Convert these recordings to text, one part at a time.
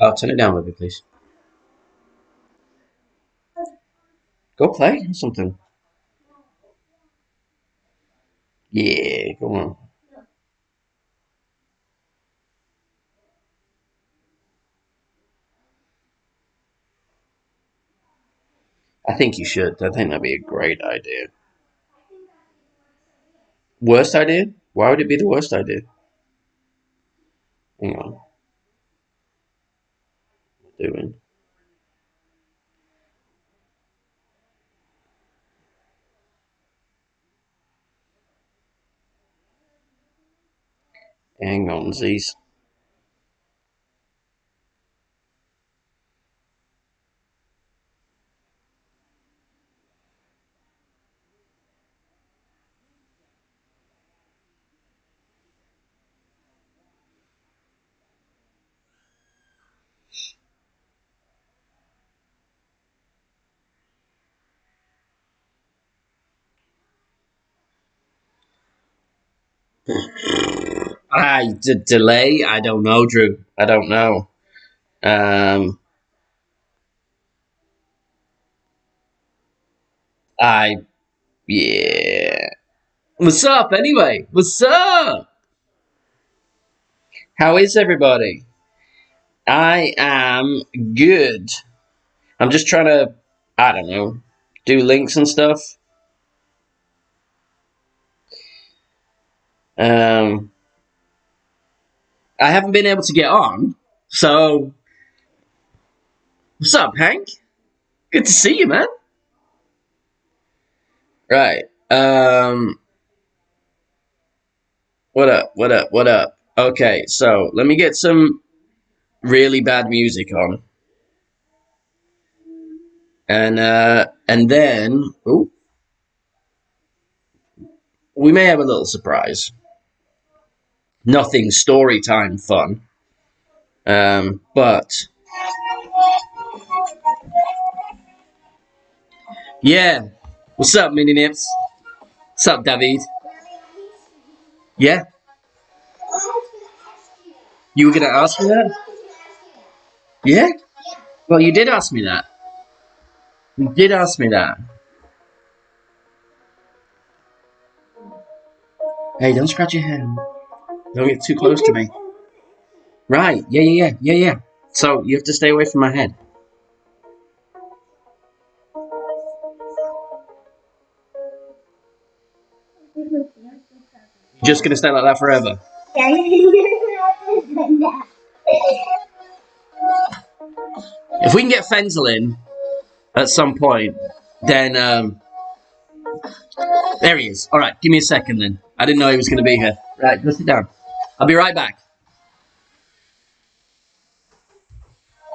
Oh, turn it down a bit, please. Go play something. Yeah, go on. I think you should. I think that'd be a great idea. Worst idea? Why would it be the worst idea? Hang on. What am I doing? Hang on, Z's. Delay? I don't know, Drew. I don't know. Um, I yeah. What's up, anyway? What's up? How is everybody? I am good. I'm just trying to, I don't know, do links and stuff. Um, I haven't been able to get on. So, what's up, Hank? Good to see you, man. Right. What up? What up? What up? Okay, so let me get some really bad music on, and then ooh, we may have a little surprise. Nothing story time fun, but yeah. What's up, Mini Nips? What's up, David? Yeah, you were gonna ask me that? Yeah. Well, you did ask me that. You did ask me that. Hey, don't scratch your head. Don't get too close to me. Right. Yeah, yeah, yeah, yeah, yeah. So you have to stay away from my head. You're just gonna stay like that forever. If we can get Fenzel in at some point, then there he is. All right, give me a second then. I didn't know he was going to be here. Right, go sit down. I'll be right back.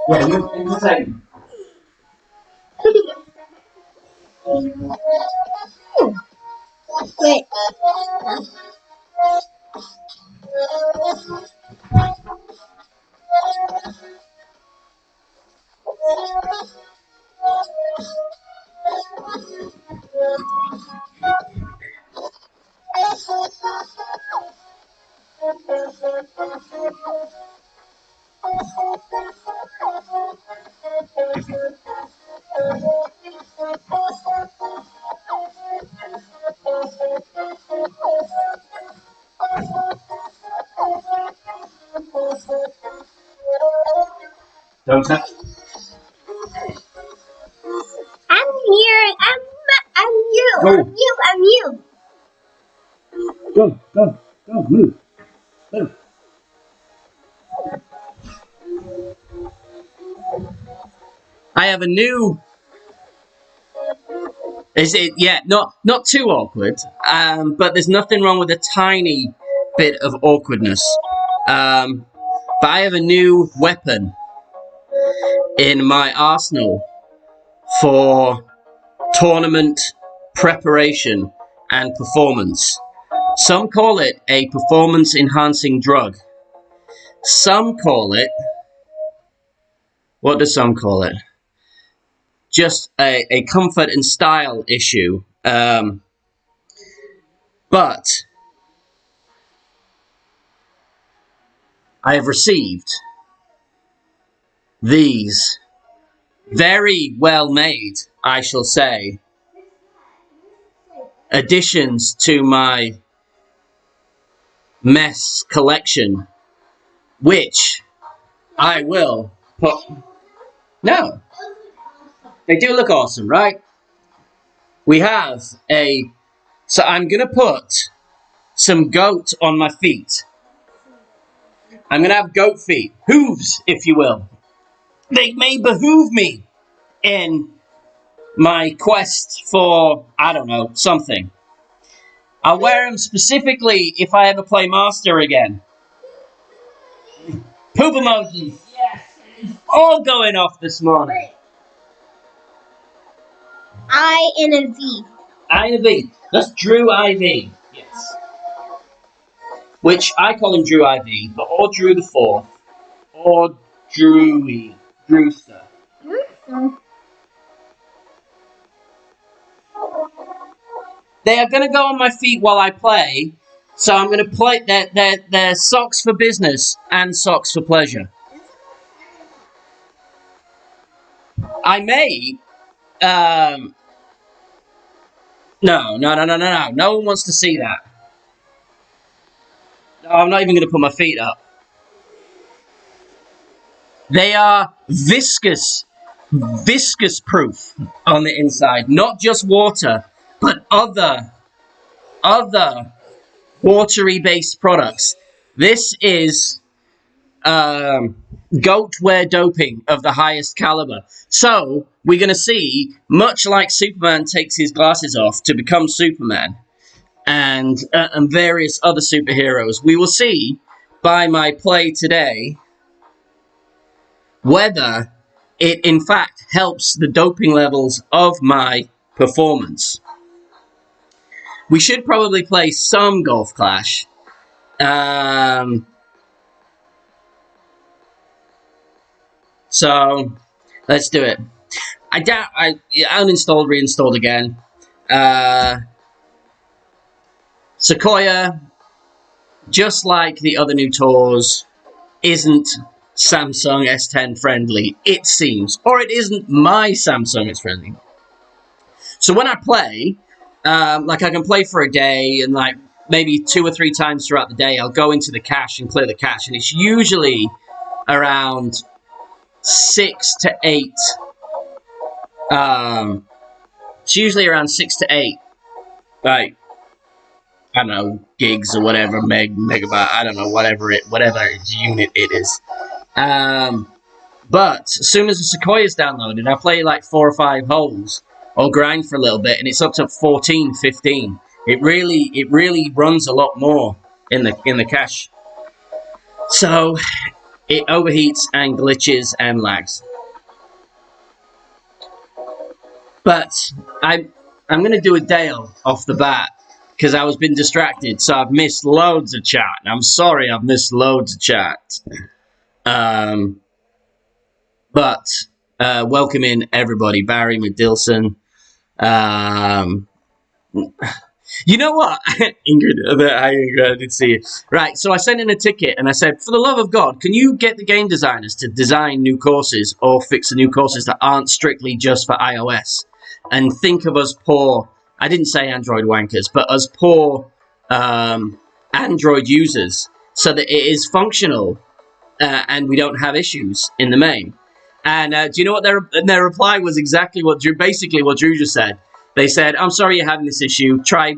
Yeah, in a second. Wait. Don't touch. I'm here. I'm you. Go. I'm you. I'm you. Go. Go. Go. Move. Move. I have a new. Is it? Yeah, not too awkward. But there's nothing wrong with a tiny bit of awkwardness. But I have a new weapon in my arsenal for tournament preparation and performance. Some call it a performance enhancing drug. Some call it. What do some call it? Just a comfort and style issue. But I have received these very well made, I shall say, additions to my mess collection, which I will put. No, they do look awesome, right? We have a. So I'm gonna put some goat on my feet. I'm gonna have goat feet, hooves, if you will. They may behoove me in my quest for, I don't know, something. I'll wear them specifically if I ever play Master again. Poop emojis. Yes, it's all going off this morning. I and a V. I and a V. That's Drew IV. Yes. Which I call him Drew IV, but or Drew the Fourth, or Drewy, Drewster. They are going to go on my feet while I play, so I'm going to play. They're socks for business and socks for pleasure. I may. No. No one wants to see that. No, I'm not even going to put my feet up. They are viscous proof on the inside. Not just water, but other watery based products. This is goat wear doping of the highest caliber. So we're going to see, much like Superman takes his glasses off to become Superman, and various other superheroes, we will see by my play today whether it in fact helps the doping levels of my performance. We should probably play some Golf Clash. So let's do it. I uninstalled, reinstalled again. Sequoia, just like the other new tours, isn't Samsung S10 friendly, it seems. Or it isn't my Samsung it's friendly. So when I play, like I can play for a day, and like maybe 2 or 3 times throughout the day, I'll go into the cache and clear the cache, and it's usually around 6 to 8. It's usually around 6 to 8, like, I don't know, gigs or whatever, megabyte, I don't know, whatever unit it is. But as soon as the Sequoia's downloaded, I play like 4 or 5 holes, or grind for a little bit, and it's up to 14, 15. It really runs a lot more in the cache. So it overheats and glitches and lags. But I'm going to do a Dale off the bat, because I was been distracted, so I've missed loads of chat. And I'm sorry I've missed loads of chat. But welcome in everybody. Barry McDilson. You know what? Ingrid, I did see it. Right, so I sent in a ticket and I said, for the love of God, can you get the game designers to design new courses or fix the new courses that aren't strictly just for iOS? And think of us poor, I didn't say Android wankers, but us poor Android users, so that it is functional and we don't have issues in the main. And do you know what their reply was? Exactly what Drew just said. They said, I'm sorry you're having this issue. Try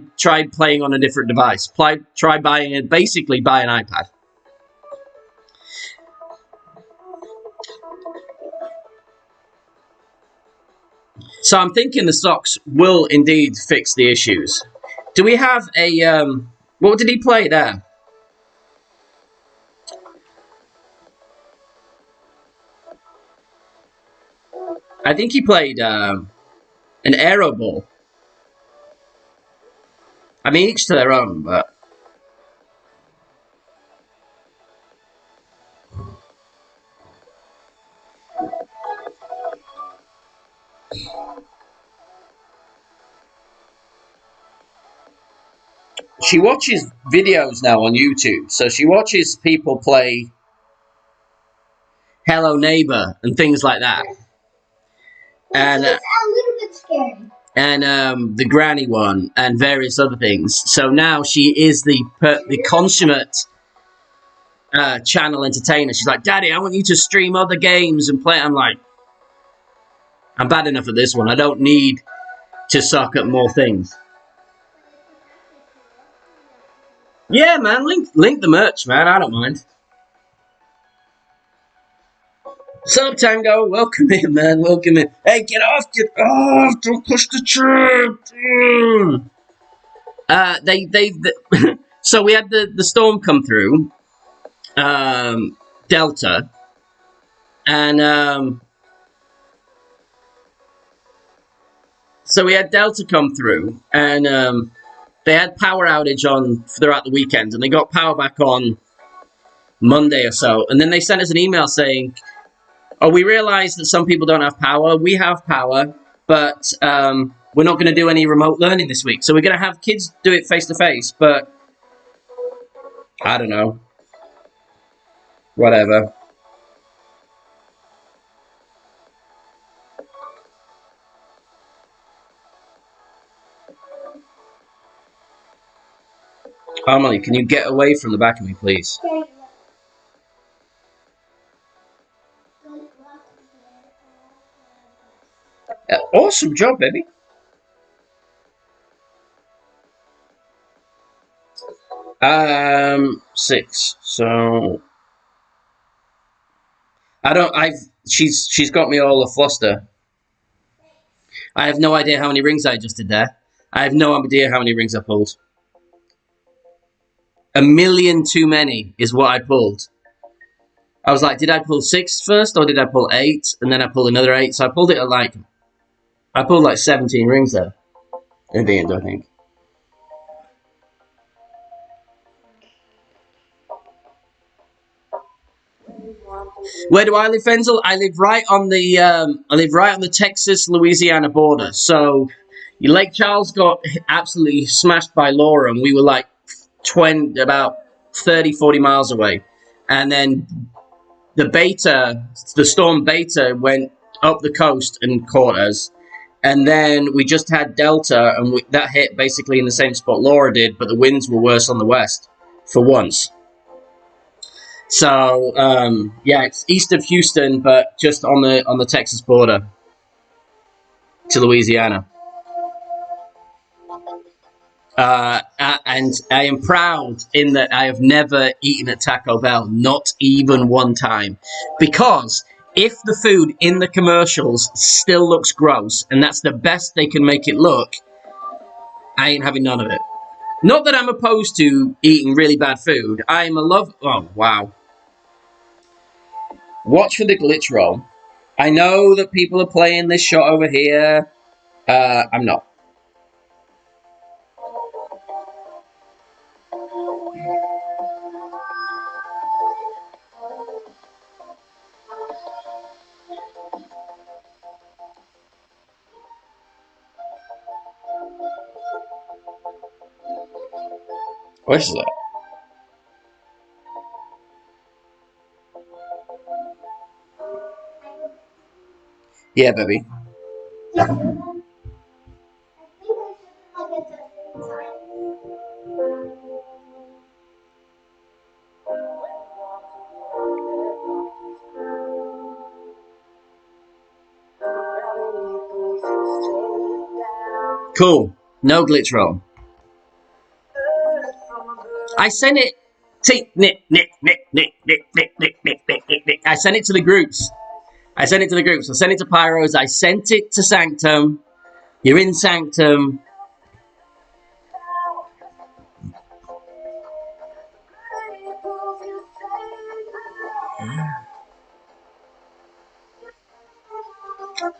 playing on a different device. Try buying it. Basically, buy an iPad. So I'm thinking the socks will indeed fix the issues. Do we have a... what did he play there? I think he played an aero ball. I mean, each to their own, but... She watches videos now on YouTube, so she watches people play Hello Neighbor and things like that. And It's a little bit scary. And the granny one and various other things. So now she is the consummate channel entertainer. She's like, Daddy, I want you to stream other games and play. I'm like, I'm bad enough at this one. I don't need to suck at more things. Yeah, man, link the merch, man. I don't mind. Sup, Tango? Welcome in, man. Welcome in. Hey, get off! Don't push the chair. So we had the storm come through, Delta, and so we had Delta come through, and they had power outage on throughout the weekend, and they got power back on Monday or so, and then they sent us an email saying, "Oh, we realize that some people don't have power. We have power, but we're not going to do any remote learning this week. So we're going to have kids do it face to face, but I don't know, whatever." Harmony, can you get away from the back of me, please? Awesome job, baby. Six. So I don't. She's got me all a fluster. I have no idea how many rings I just did there. I have no idea how many rings I pulled. 1,000,000 too many is what I pulled. I was like, did I pull 6 first or did I pull 8? And then I pulled another 8. So I pulled it at I pulled like 17 rings there at the end, I think. Where do I live, Fenzel? I live right on the Texas-Louisiana border. So Lake Charles got absolutely smashed by Laura, and we were like about 30, 40 miles away. And then the storm Beta went up the coast and caught us. And then we just had Delta, and that hit basically in the same spot Laura did, but the winds were worse on the west for once. So yeah, it's east of Houston, but just on the Texas border to Louisiana. And I am proud in that I have never eaten at Taco Bell, not even one time, because if the food in the commercials still looks gross, and that's the best they can make it look, I ain't having none of it. Not that I'm opposed to eating really bad food. I'm a love. Oh wow. Watch for the glitch roll. I know that people are playing this shot over here. I'm not. Where's that? Yeah, baby. Cool. No glitch roll. I sent it. Nick. I sent it to the groups. I sent it to Pyros. I sent it to Sanctum. You're in Sanctum.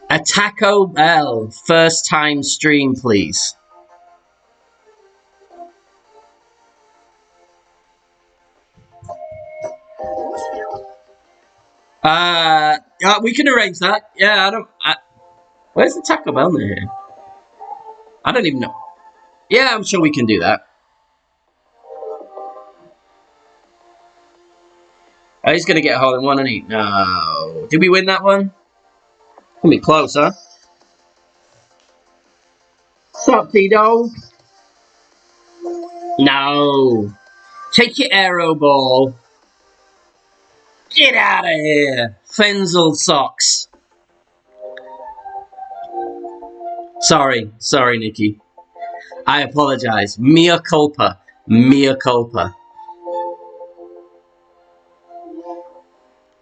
A Taco Bell first time stream, please. We can arrange that. Yeah, where's the Taco Bell near here? I don't even know. Yeah, I'm sure we can do that. Oh, he's gonna get a hole in one, isn't he? No. Did we win that one? Gonna be close, huh? Sup, T-Dog? No. Take your aero ball. Get out of here. Fenzel socks. Sorry, Nikki. I apologize. Mea culpa. Mea culpa.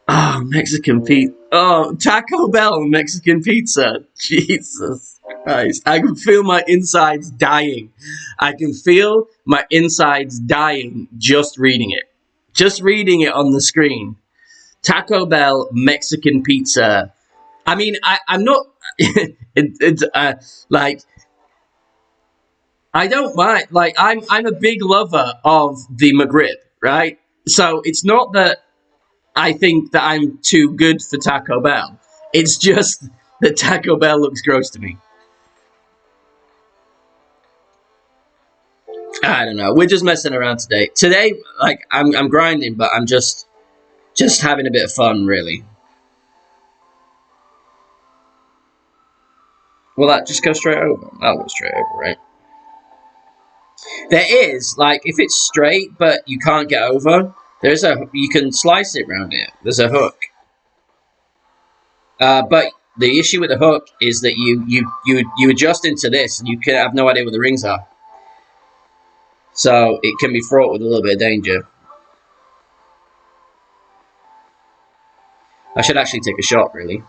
Oh, Mexican pizza. Oh, Taco Bell Mexican pizza. Jesus Christ. I can feel my insides dying. I can feel my insides dying just reading it. Just reading it on the screen. Taco Bell Mexican pizza. I mean, I'm not... like... I don't mind. Like, I'm a big lover of the McGrip, right? So it's not that I think that I'm too good for Taco Bell. It's just that Taco Bell looks gross to me. I don't know. We're just messing around today. Today, like, I'm grinding, but I'm just having a bit of fun, really. Will that just go straight over? That'll go straight over, right? There is, like, if it's straight, but you can't get over, you can slice it around it. There's a hook. But the issue with the hook is that you adjust into this, and you can have no idea where the rings are. So it can be fraught with a little bit of danger. I should actually take a shot, really.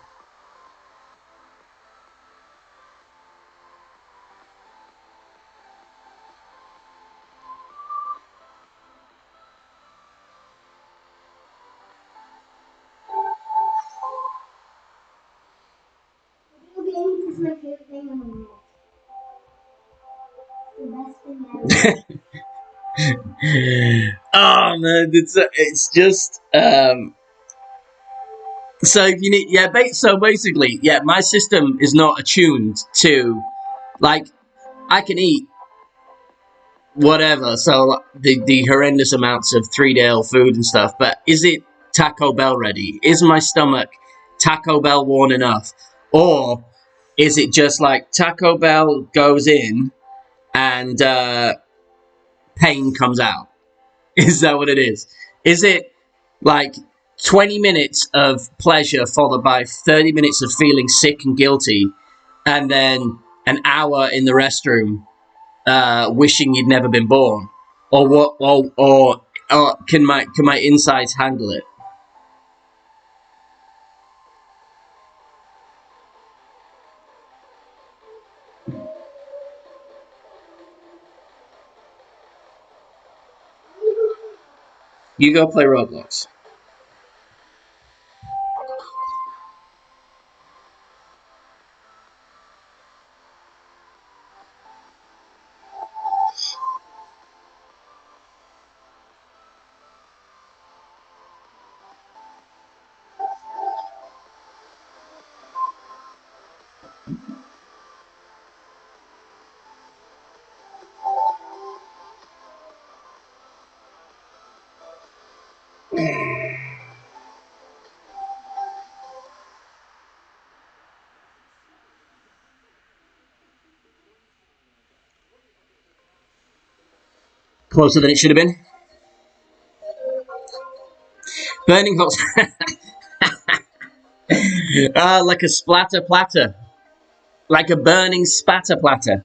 Oh man, it's just so you need so basically my system is not attuned to, like, I can eat whatever, so the horrendous amounts of 3-day old food and stuff, but is it Taco Bell ready? Is my stomach Taco Bell worn enough, or is it just like Taco Bell goes in and pain comes out? Is that what it is? Is it like 20 minutes of pleasure followed by 30 minutes of feeling sick and guilty, and then an hour in the restroom wishing you'd never been born? Or what? Or can my insides handle it? You go play Roblox. Closer than it should have been. Burning hot. Like a splatter platter. Like a burning spatter platter.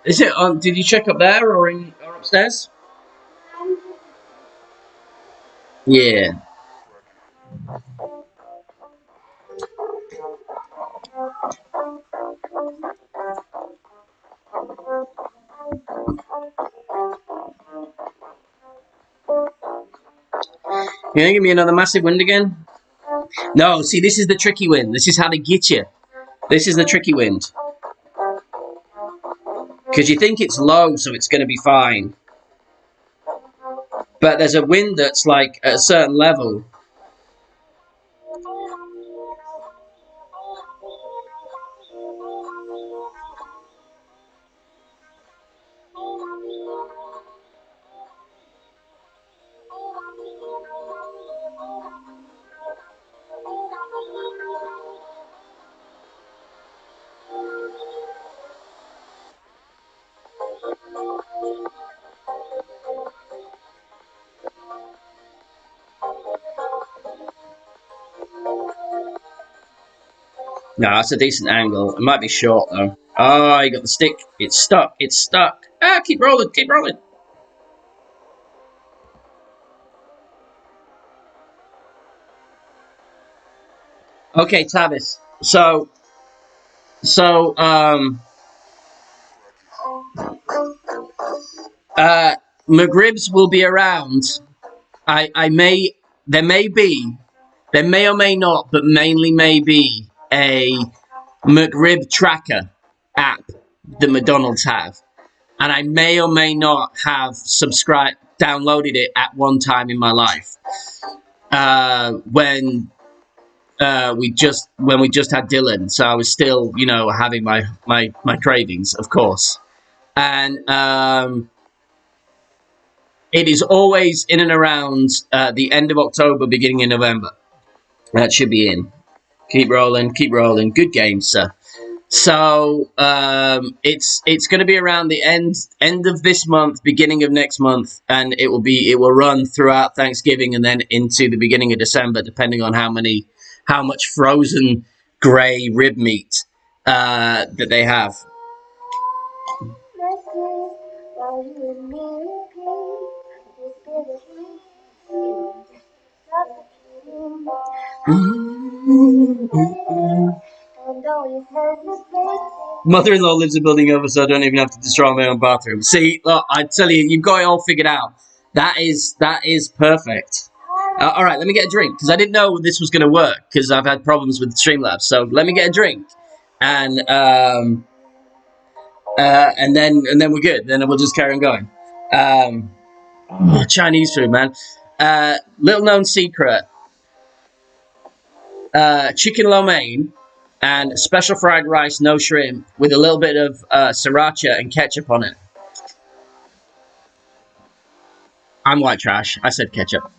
Is it on? Did you check up there or upstairs? Yeah. You gonna give me another massive wind again? No, see, this is the tricky wind. This is how they get you. This is the tricky wind. Because you think it's low, so it's going to be fine. But there's a wind that's like at a certain level. No, that's a decent angle. It might be short though. Oh, you got the stick. It's stuck. It's stuck. Ah, keep rolling. Keep rolling. Okay, Tavis. So, uh, McRibs will be around. I may, there may be, there may or may not, but mainly may be a McRib tracker app that McDonald's have. And I may or may not have downloaded it at one time in my life. When we just had Dylan, so I was still, having my cravings, of course. And it is always in and around the end of October, beginning of November. That should be in. Keep rolling, keep rolling. Good game, sir. So it's going to be around the end of this month, beginning of next month, and it will run throughout Thanksgiving and then into the beginning of December, depending on how much frozen grey rib meat that they have. Mother-in-law lives a building over, so I don't even have to destroy my own bathroom. See, look, I tell you, you've got it all figured out. That is perfect. All right, let me get a drink because I didn't know this was going to work because I've had problems with Streamlabs. So let me get a drink, and then we're good. Then we'll just carry on going. Chinese food, man. Little known secret: chicken lo mein and special fried rice, no shrimp, with a little bit of sriracha and ketchup on it. I'm white trash. I said ketchup.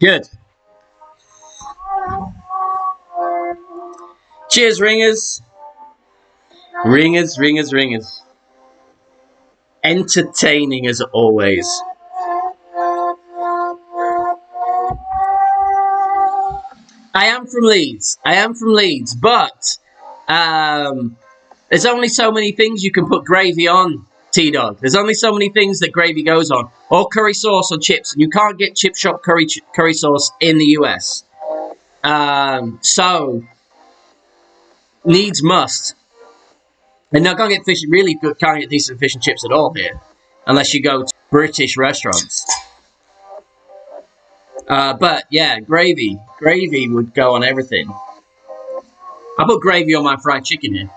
Good. Cheers, ringers. Ringers, ringers, ringers. Entertaining as always. I am from Leeds, but there's only so many things you can put gravy on, T-Dog. There's only so many things that gravy goes on. Or curry sauce or chips. And you can't get chip shop curry sauce in the US. So, needs must. And now can't get decent fish and chips at all here. Unless you go to British restaurants. But, yeah, gravy. Gravy would go on everything. I put gravy on my fried chicken here.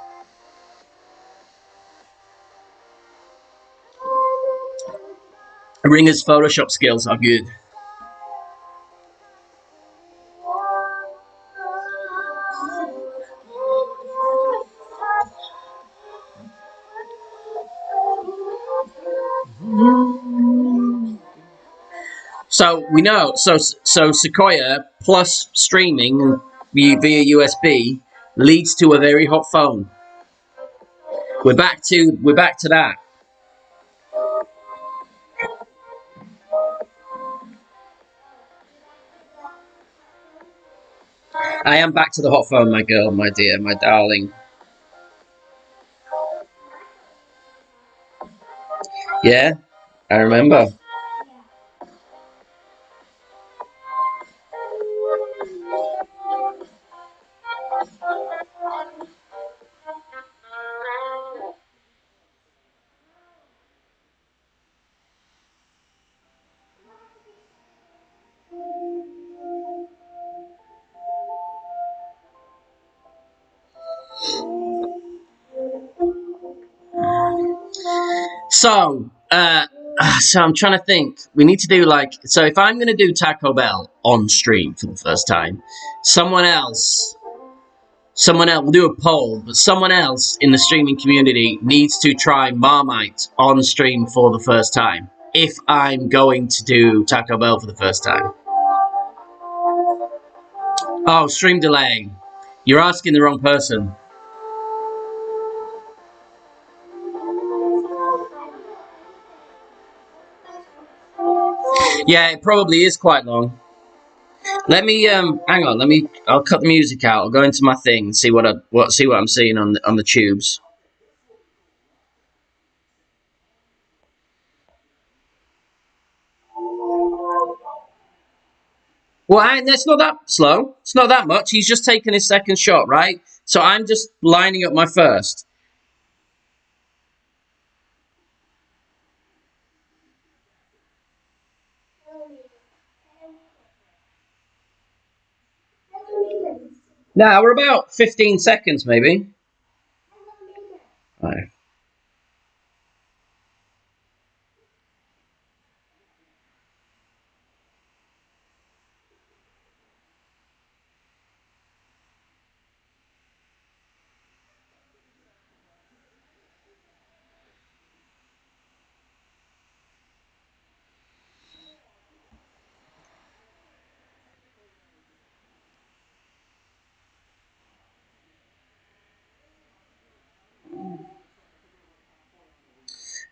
Ringer's Photoshop skills are good. So we know. So Sequoia plus streaming via USB leads to a very hot phone. We're back to that. I am back to the hot phone, my girl, my dear, my darling. Yeah, I remember. So I'm trying to think. We need to do like, so if I'm going to do Taco Bell on stream for the first time, someone else, we'll do a poll, but someone else in the streaming community needs to try Marmite on stream for the first time. If I'm going to do Taco Bell for the first time. Oh, stream delay. You're asking the wrong person. Yeah, it probably is quite long. Let me hang on. I'll cut the music out. I'll go into my thing and see what I'm seeing on the tubes. Well, it's not that slow. It's not that much. He's just taken his second shot, right? So I'm just lining up my first. Now we're about 15 seconds, maybe. Right.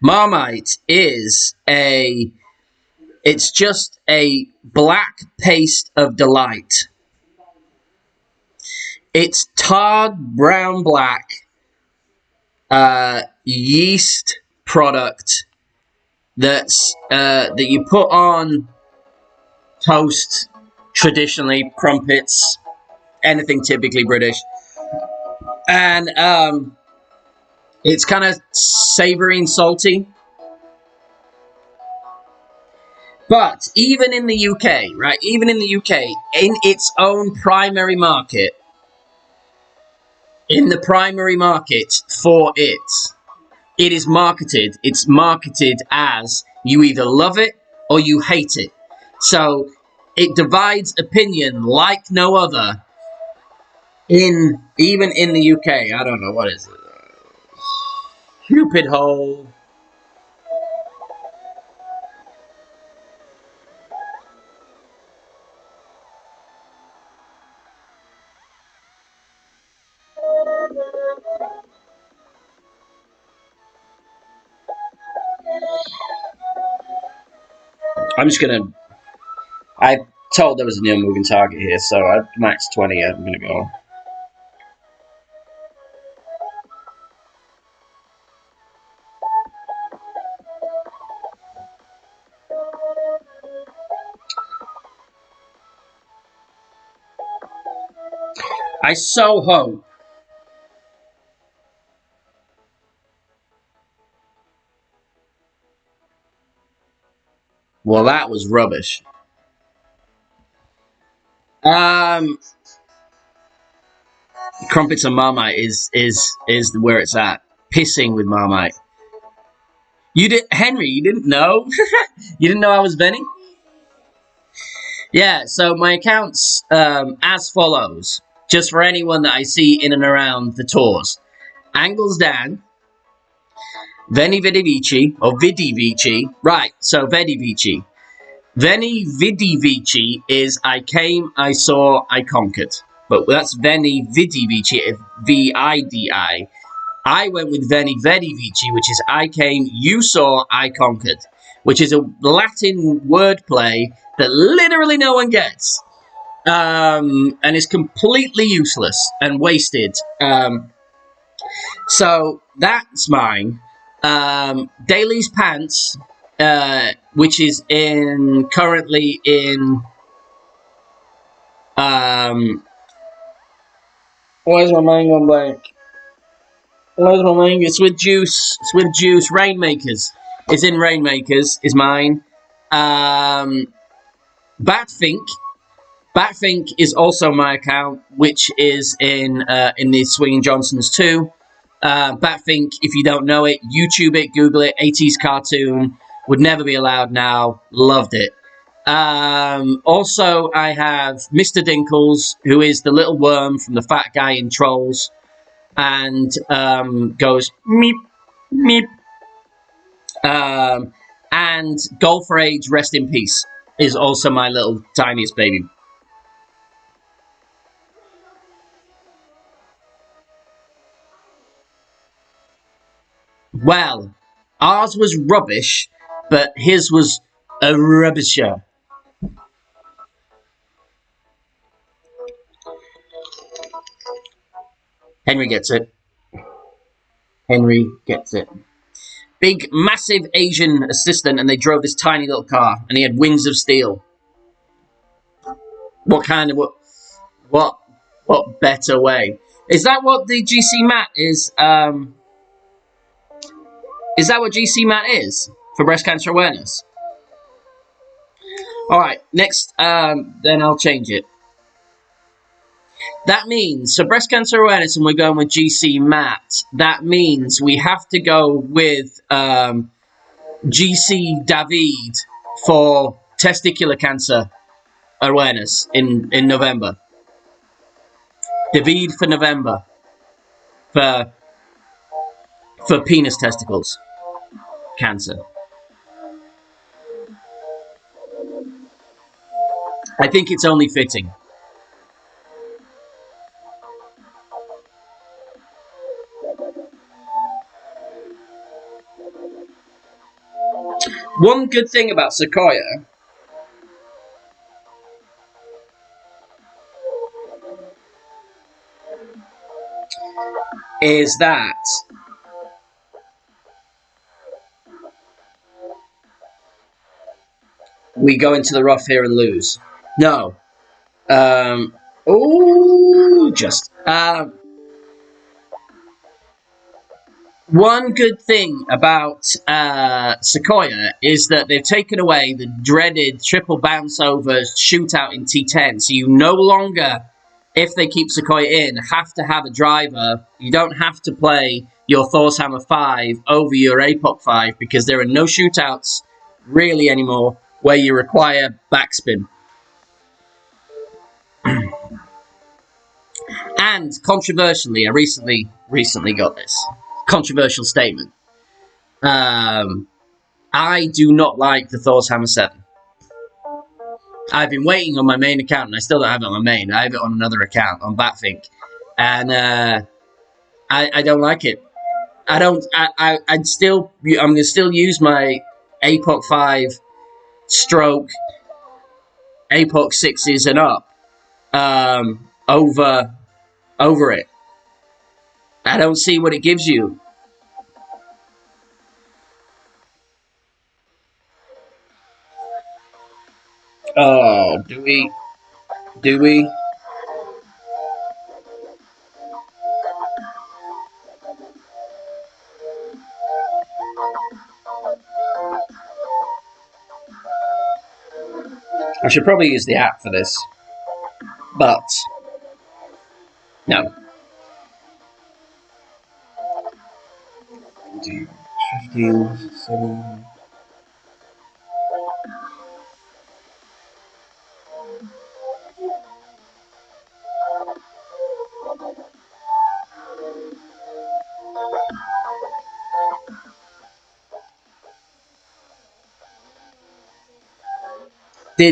Marmite is it's just a black paste of delight. It's tarred brown black yeast product that you put on toast, traditionally crumpets, anything typically British, and it's kind of savory and salty. But even in the UK, right? Even in the UK, in its own primary market, for it is marketed. It's marketed as you either love it or you hate it. So it divides opinion like no other. Even in the UK, I don't know what is it. Cupid hole. I'm just gonna. I told there was a new moving target here, so at max 20. I'm gonna go. I so hope. Well, that was rubbish. Crumpets and Marmite is where it's at. Pissing with Marmite. Henry, you didn't know? You didn't know I was Benny? Yeah, so my account's as follows. Just for anyone that I see in and around the tours. Angles Dan, Veni Vidi Vici, or Vidi Vici. Right, so Vedi Vici. Veni Vidi Vici is I came, I saw, I conquered. But that's Veni Vidi Vici, V-I-D-I. I went with Veni Vidi Vici, which is I came, you saw, I conquered. Which is a Latin wordplay that literally no one gets. And is completely useless and wasted. So that's mine. Daly's Pants, which is currently in Why is my mind gone blank? Where's my mind? It's with Juice. It's with Juice. Rainmakers. It's in Rainmakers. Is mine. Batfink. Batfink is also my account, which is in the Swinging Johnsons too. Batfink, if you don't know it, YouTube it, Google it. 80s cartoon. Would never be allowed now. Loved it. Also, I have Mr. Dinkles, who is the little worm from the fat guy in Trolls. And goes meep, meep. And Golf Rage, rest in peace, is also my little tiniest baby. Well, ours was rubbish, but his was a rubbisher. Henry gets it. Henry gets it. Big, massive Asian assistant, and they drove this tiny little car, and he had wings of steel. What kind of what better way? Is that what the GC mat is? Is that what GC mat is for breast cancer awareness? All right, next, then I'll change it. That means, so breast cancer awareness, and we're going with GC mat. That means we have to go with GC David for testicular cancer awareness in November. David for November for penis testicles cancer. I think it's only fitting. One good thing about Sequoia is that we go into the rough here and lose. No. One good thing about Sequoia is that they've taken away the dreaded triple bounce over shootout in T10. So you no longer, if they keep Sequoia in, have to have a driver. You don't have to play your Thor's Hammer 5 over your APOC 5 because there are no shootouts really anymore where you require backspin. And controversially, I recently got this controversial statement. I do not like the Thor's Hammer 7. I've been waiting on my main account, and I still don't have it on my main. I have it on another account, on Batfink. And I don't like it. I'm going to still use my APOC 5 stroke APOC 6s and up over it. I don't see what it gives you. Oh, do we? Do we? I should probably use the app for this, but no. 15, 7.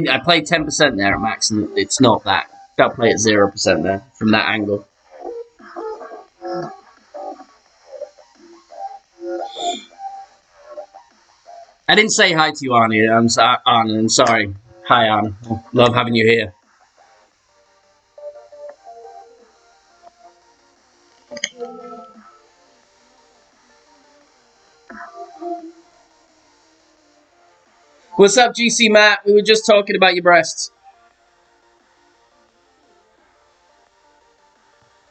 I played 10% there at max, and it's not that. Got to play at 0% there from that angle. I didn't say hi to you, Arnie. I'm sorry. Hi, Arnie. Love having you here. What's up, GC Matt? We were just talking about your breasts.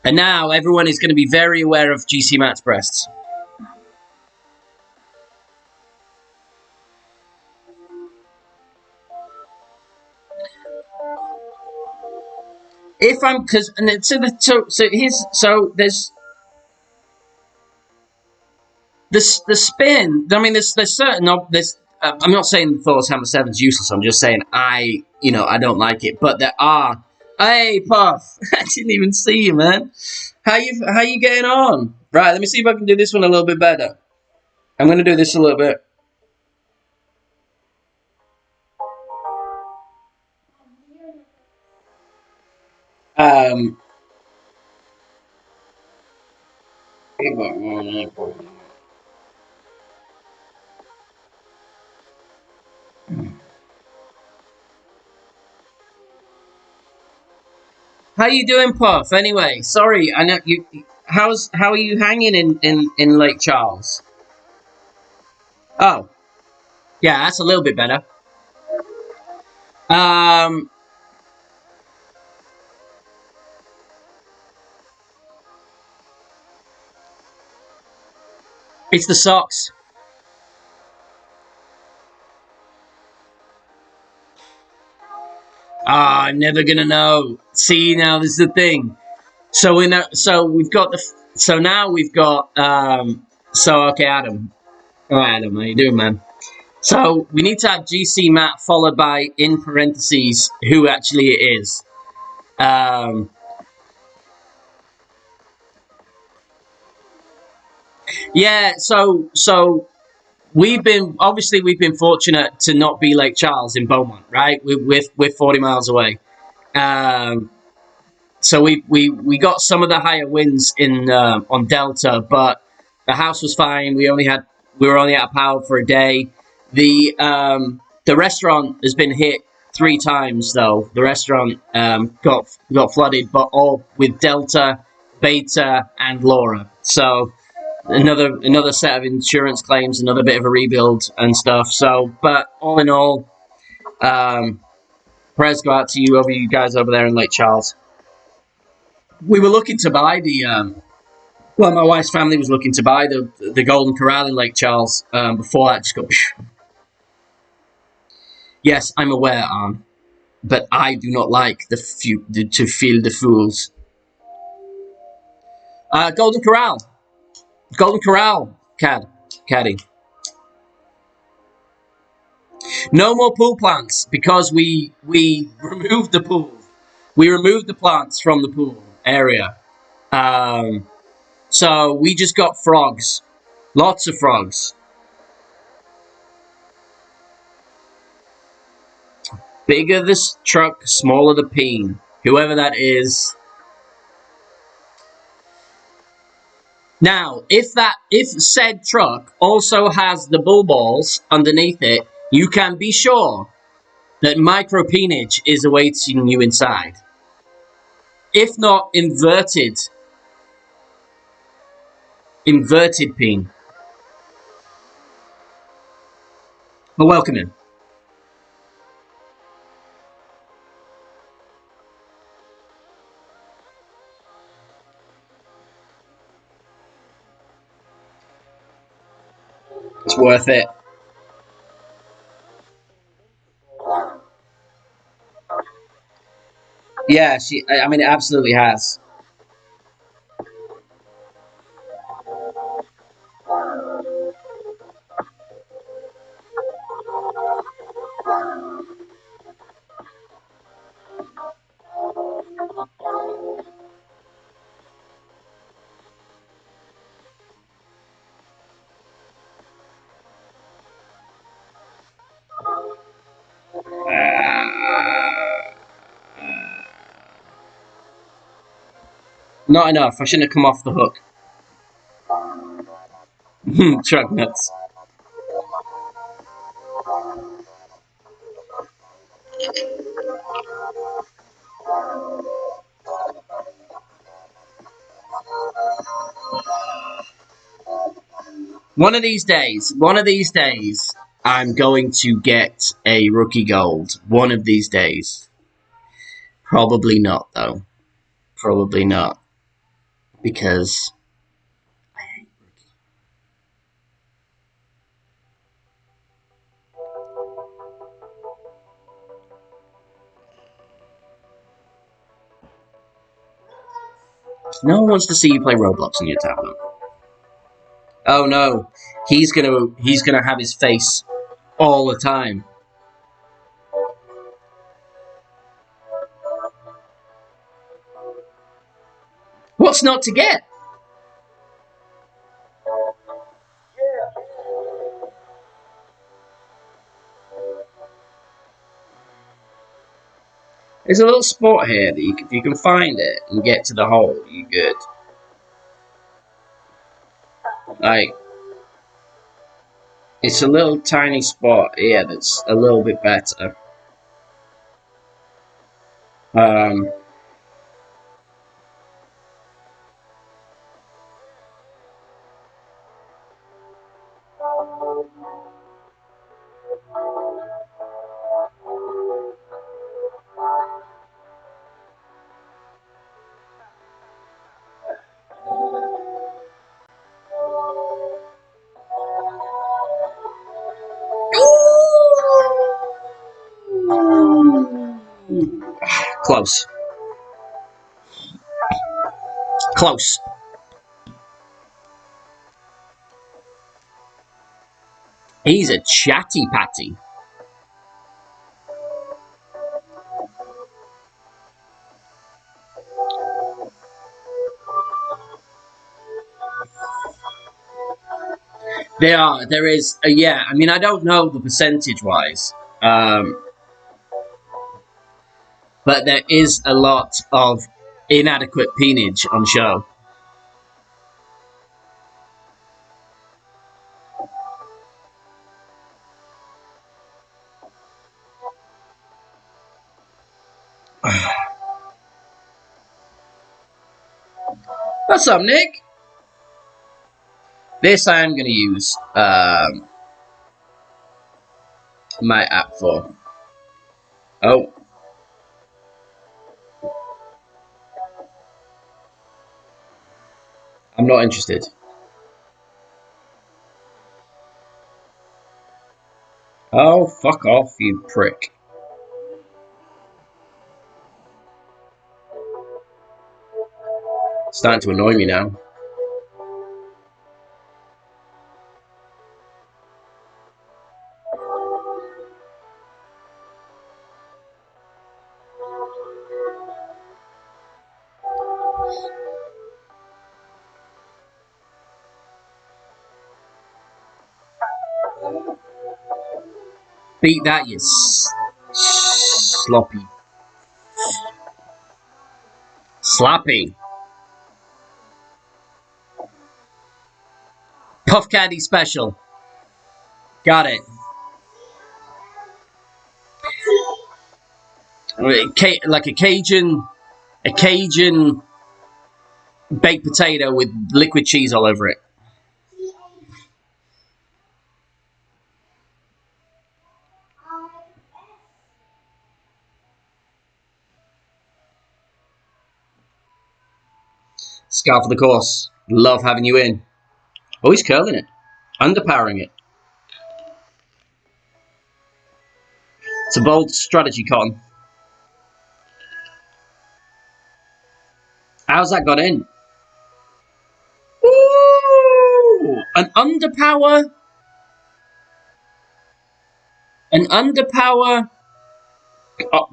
And now everyone is going to be very aware of GC Matt's breasts. If I'm, because, and so there's the spin. I mean, there's certain, I'm not saying Thor's Hammer 7's useless. I'm just saying I don't like it. But there are, hey, Puff, I didn't even see you, man. How you getting on? Right, let me see if I can do this one a little bit better. I'm going to do this a little bit. How you doing, Puff? Anyway, sorry, I know you. How are you hanging in Lake Charles? Oh, yeah, that's a little bit better. It's the socks. Ah, I'm never gonna know. See, now this is the thing. So now we've got okay, Adam. Oh, Adam, how you doing, man? So we need to have GC Matt followed by, in parentheses, who actually it is. Yeah, so we've been fortunate to not be Lake Charles in Beaumont, right? We're 40 miles away. So we got some of the higher winds in on Delta, but the house was fine. We were only out of power for a day. The restaurant has been hit 3 times though. The restaurant got flooded, but all with Delta, Beta, and Laura. So another set of insurance claims, another bit of a rebuild and stuff. So, but all in all, prayers go out to you guys over there in Lake Charles. We were looking to buy my wife's family was looking to buy the Golden Corral in Lake Charles. Before that, just go. Phew. Yes, I'm aware, Arn, but I do not like to feel the fools. Golden Corral, caddy. No more pool plants because we removed the pool. We removed the plants from the pool area. So we just got frogs. Lots of frogs. Bigger the truck, smaller the peen. Whoever that is. Now, if said truck also has the bull balls underneath it, you can be sure that micro peenage is awaiting you inside. If not inverted peen. But welcome in. It's worth it. Yeah, I mean, it absolutely has. Not enough. I shouldn't have come off the hook. Truck nuts. One of these days, I'm going to get a rookie gold. One of these days. Probably not, though. Probably not. because I hate Rookie. No one wants to see you play Roblox on your tablet. Oh no, he's gonna have his face all the time. What's not to get? There's a little spot here that if you can find it and get to the hole, you're good. Like, it's a little tiny spot here that's a little bit better. Close. Close. He's a chatty patty. There is, yeah. I mean, I don't know the percentage-wise, but there is a lot of inadequate peonage on show. What's up, Nick? This I am going to use my app for. Oh. I'm not interested. Oh, fuck off, you prick. It's starting to annoy me now. Beat that, you sloppy. Slappy. Puff Candy Special. Got it. Like a Cajun baked potato with liquid cheese all over it. Scar for the course. Love having you in. Oh, he's curling it. Underpowering it. It's a bold strategy, Cotton. How's that got in? Ooh! An underpower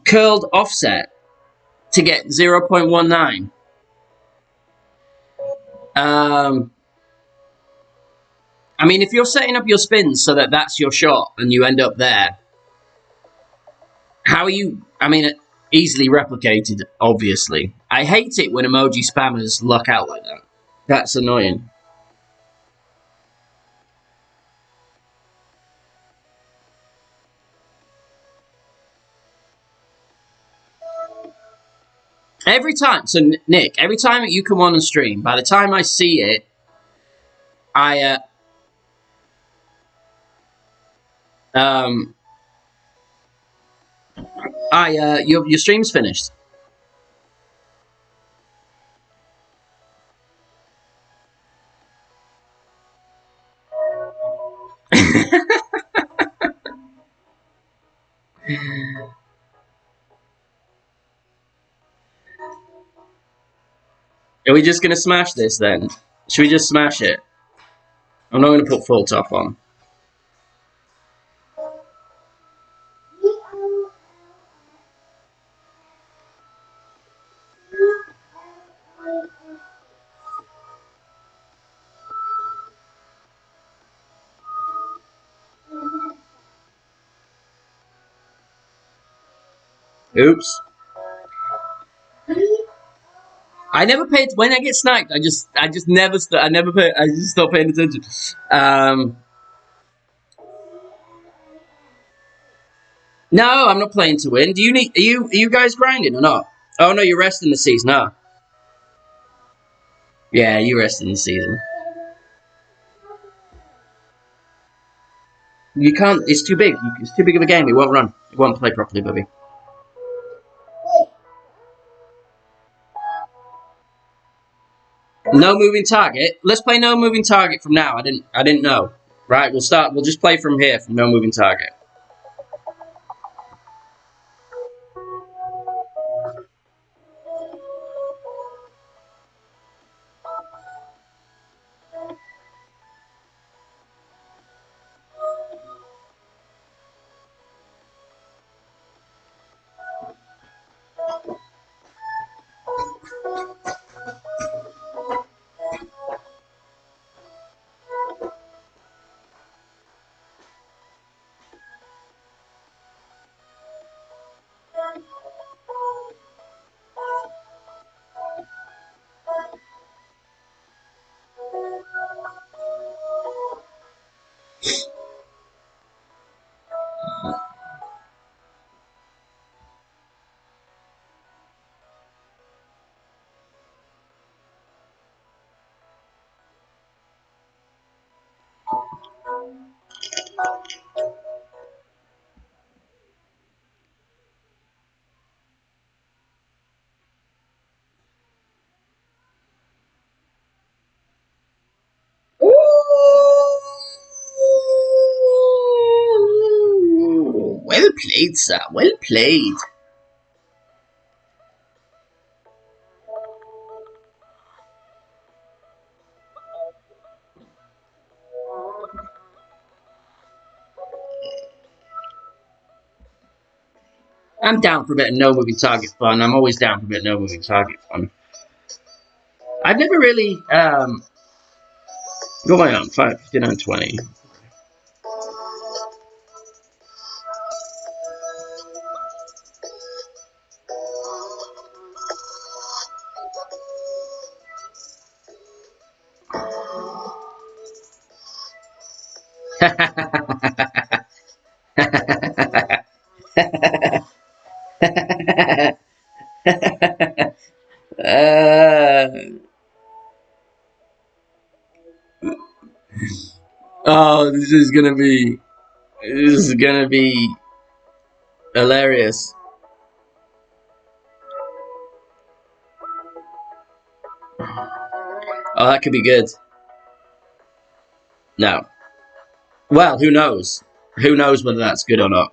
curled offset to get 0.19. I mean, if you're setting up your spins so that that's your shot and you end up there, how are you? I mean, easily replicated, obviously. I hate it when emoji spammers luck out like that. That's annoying. Every time, so Nick, every time that you come on and stream, by the time I see it, your stream's finished. Are we just gonna smash this then? Should we just smash it? I'm not gonna put full top on. Oops. I never paid when I get sniped. I just never I just stop paying attention. No, I'm not playing to win. Do you need? Are you guys grinding or not? Oh no, you're resting the season. No. Yeah, you're resting the season. You can't. It's too big. It's too big of a game. It won't run. It won't play properly, Bubby. No moving target. Let's play no moving target from now. I didn't know. Right, we'll start. We'll just play from here from no moving target. Ooh, well played, sir. Well played. I'm down for a bit of no moving target fun. I'm always down for a bit of no moving target fun. I've never really go on 5, 59, 20. uh, oh, this is gonna be hilarious. Oh, that could be good. No. Well, who knows? Who knows whether that's good or not?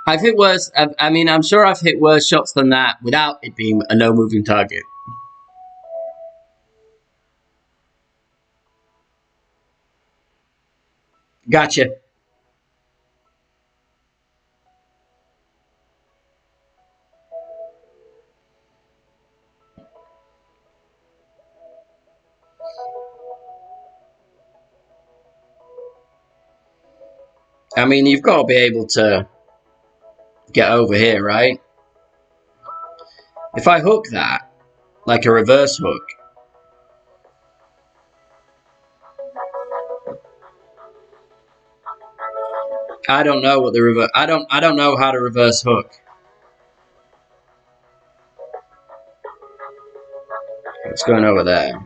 I've hit worse. I mean, I'm sure I've hit worse shots than that without it being a no moving target. Gotcha. I mean, you've got to be able to get over here, right? If I hook that, like a reverse hook, I don't know what the reverse. I don't know how to reverse hook. What's going over there?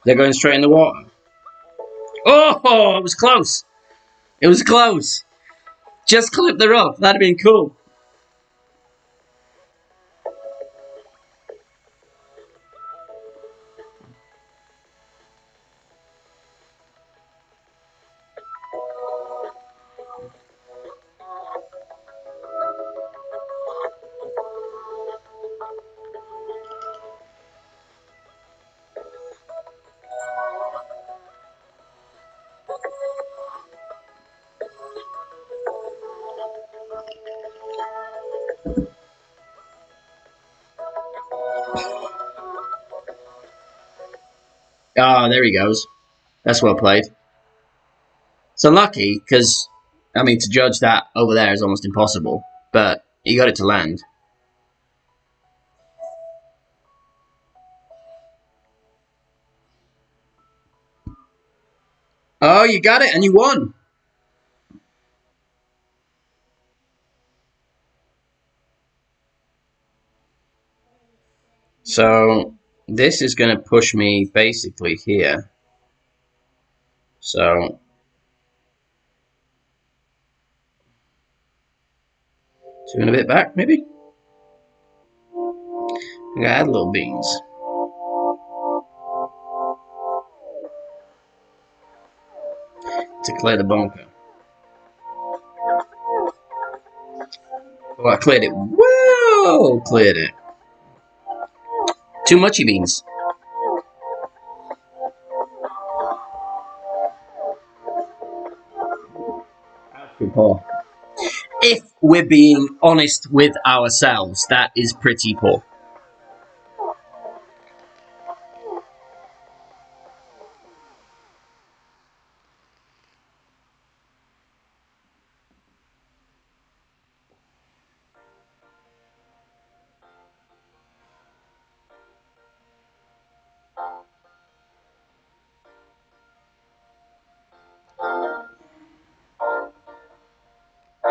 They're going straight in the water. Oh, it was close. It was close. Just clip the rope. That'd have been cool. Ah, oh, there he goes. That's well played. It's unlucky because, I mean, to judge that over there is almost impossible. But he got it to land. Oh, you got it and you won. So this is going to push me basically here. So 2 and a bit back, maybe? I'm going to add little beans. To clear the bunker. Oh, I cleared it. Whoa! Cleared it. Too muchy beans. Good poor. If we're being honest with ourselves, that is pretty poor.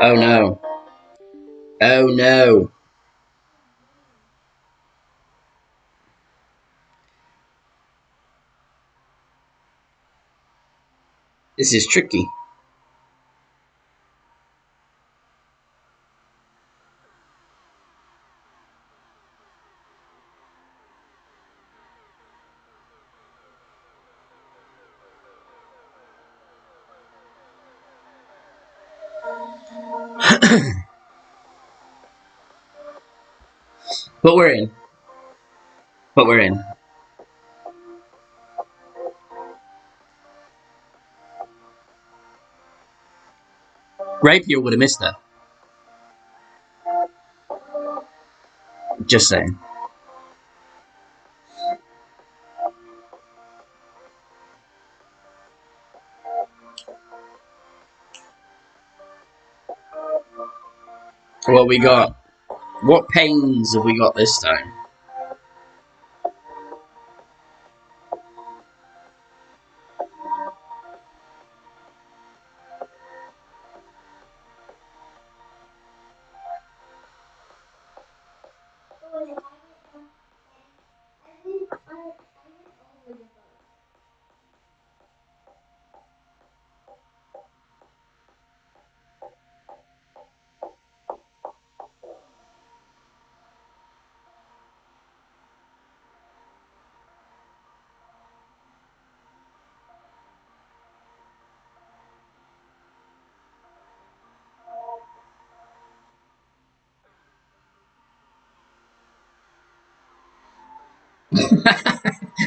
Oh no. Oh no. This is tricky. But we're in. But we're in. Rapier would have missed that. Just saying. What we got? What pains have we got this time?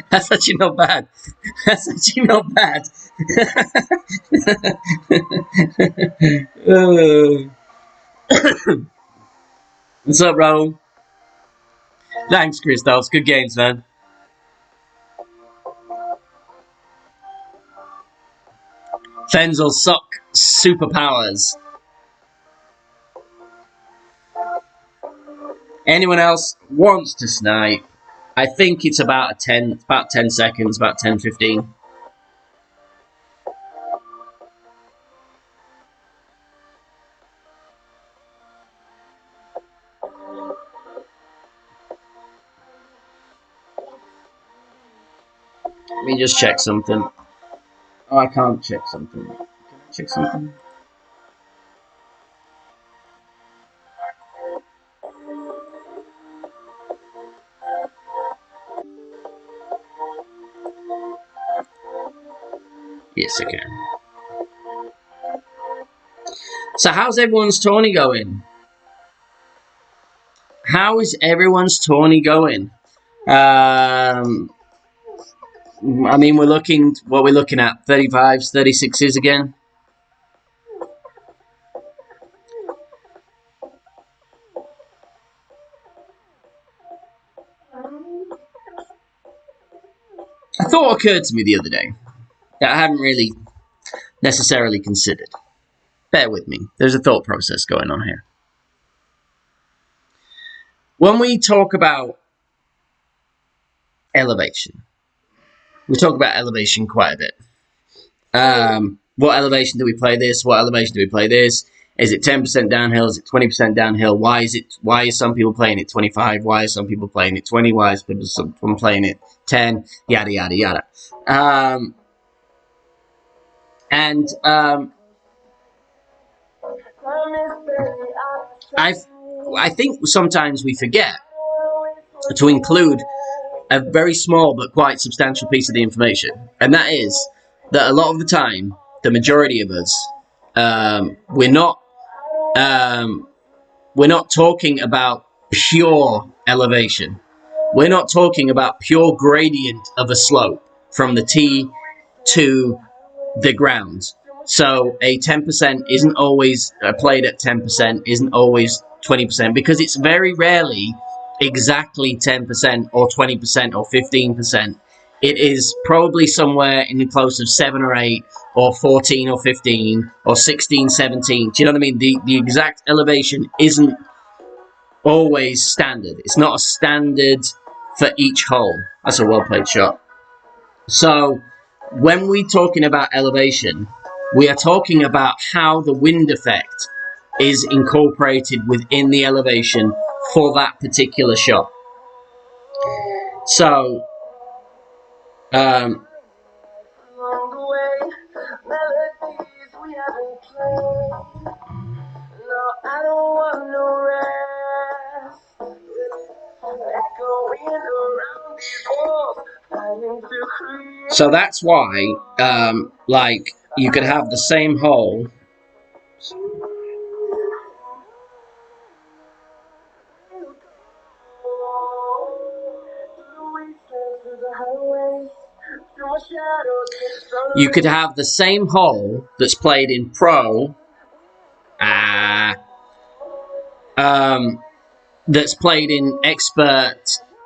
That's actually not bad. That's actually not bad. What's up, Raul? Thanks, Christos. Good games, man. Fenzel suck superpowers. Anyone else wants to snipe? I think it's about 10 seconds, about 10, 15. Let me just check something. Oh, I can't check something. Can I check something? Yes, I can. So how's everyone's tourney going? How is everyone's tourney going? I mean, what we're looking at, 35s, 36s again? A thought occurred to me the other day that I hadn't really necessarily considered. Bear with me. There's a thought process going on here. When we talk about elevation, we talk about elevation quite a bit. What elevation do we play this? What elevation do we play this? Is it 10% downhill? Is it 20% downhill? Why is some people playing it 25? Why are some people playing it 20? Why is some playing it 10? Yada yada yada. I think sometimes we forget to include a very small but quite substantial piece of the information, and that is that a lot of the time, the majority of us, we're not talking about pure elevation. We're not talking about pure gradient of a slope from the tee to the ground. So a 10% isn't always played at 10%, isn't always 20%, because it's very rarely exactly 10% or 20% or 15%. It is probably somewhere in the close of 7 or 8 or 14 or 15 or 16, 17. Do you know what I mean? The exact elevation isn't always standard. It's not a standard for each hole. That's a well played shot. So when we're talking about elevation, we are talking about how the wind effect is incorporated within the elevation for that particular shot. So, so that's why, like, you could have the same hole. You could have the same hole that's played in pro, that's played in expert,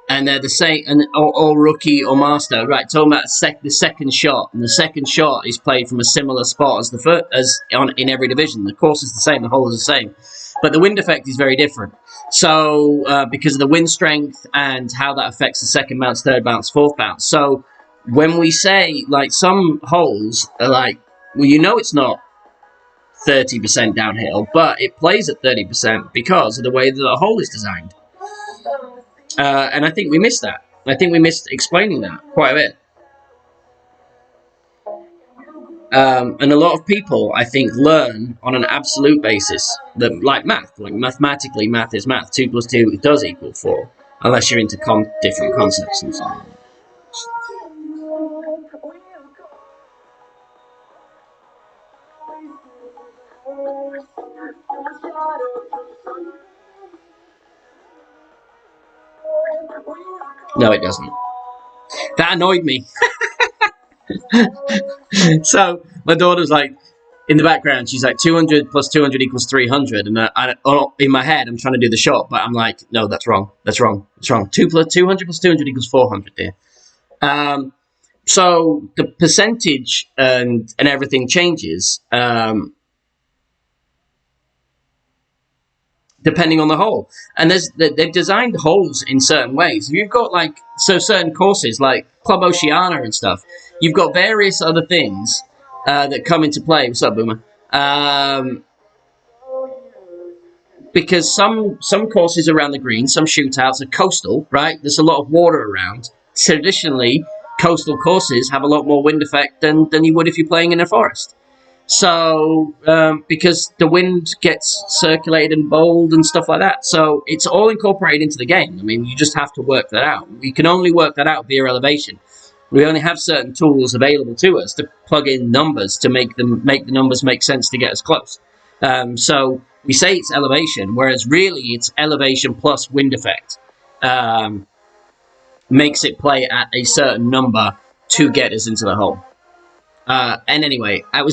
and they're the same, or rookie or master. Right, talking about the second shot, and the second shot is played from a similar spot as the first, in every division. The course is the same, the hole is the same, but the wind effect is very different. So because of the wind strength and how that affects the second bounce, third bounce, fourth bounce. So when we say, like, some holes are like, well, you know, it's not 30% downhill, but it plays at 30% because of the way that the hole is designed. And I think we missed that. I think we missed explaining that quite a bit. And a lot of people, I think, learn on an absolute basis that, like math, like mathematically, math is math. 2 plus 2 does equal 4, unless you're into different concepts and so on. No, it doesn't. That annoyed me. So my daughter's like, in the background, she's like, 200 plus 200 equals 300. And in my head, I'm trying to do the shot, but I'm like, no, that's wrong. That's wrong. That's wrong. 200 plus 200 equals 400, dear. So the percentage and everything changes depending on the hole. And they've designed holes in certain ways. You've got like certain courses like Club Oceana and stuff. You've got various other things that come into play. What's up, Boomer? Because some courses around the green, some shootouts are coastal, right? There's a lot of water around. Traditionally, coastal courses have a lot more wind effect than you would if you're playing in a forest. So, because the wind gets circulated and bowled and stuff like that. So, it's all incorporated into the game. I mean, you just have to work that out. We can only work that out via elevation. We only have certain tools available to us to plug in numbers to make the numbers make sense to get us close. So, we say it's elevation, whereas really it's elevation plus wind effect. Makes it play at a certain number to get us into the hole. And anyway, I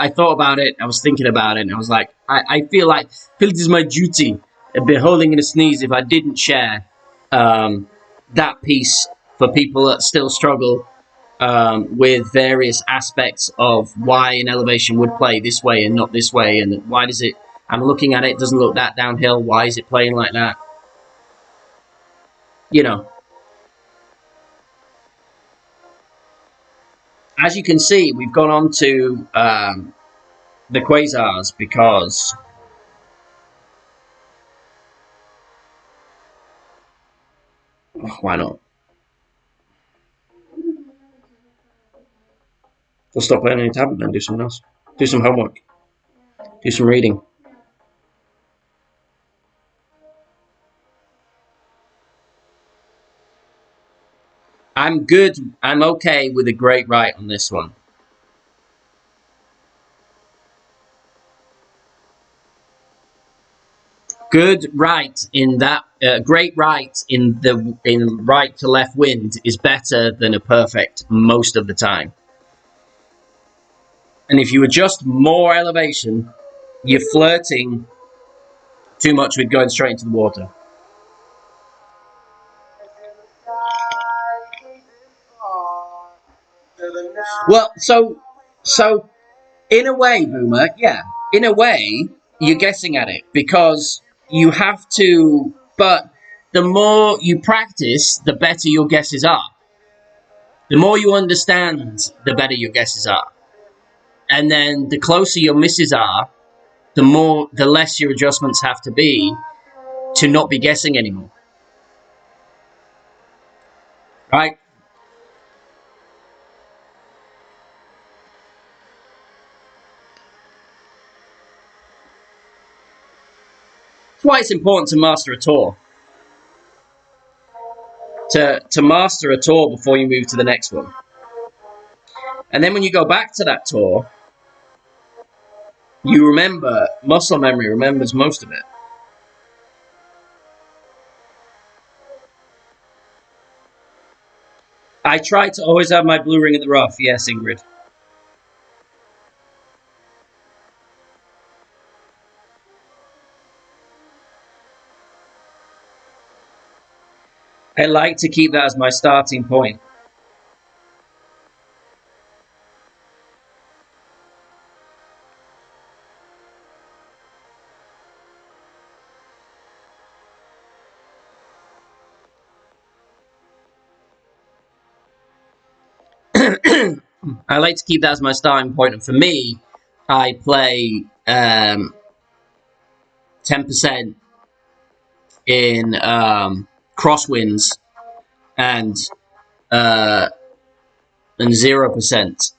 thought about it, I was thinking about it, and I was like, I feel it is my duty, beholding in a sneeze, if I didn't share that piece for people that still struggle with various aspects of why an elevation would play this way and not this way, and why does it, I'm looking at it, doesn't look that downhill, why is it playing like that? You know. As you can see, we've gone on to the quasars because why not? We'll stop playing on your tablet and do something else. Do some homework. Do some reading. I'm good. I'm okay with a great right on this one. Good right in that great right in right to left wind is better than a perfect most of the time. And if you adjust more elevation, you're flirting too much with going straight into the water. Well, so in a way, Boomer, yeah, in a way, you're guessing at it because you have to, but the more you practice, the better your guesses are. The more you understand, the better your guesses are. And then the closer your misses are, the less your adjustments have to be to not be guessing anymore. Right? That's why it's important to master a tour. To master a tour before you move to the next one. And then when you go back to that tour, you remember, muscle memory remembers most of it. I try to always have my blue ring in the rough. Yes, Ingrid. I like to keep that as my starting point. I like to keep that as my starting point. And for me, I play 10% in crosswinds and 0%.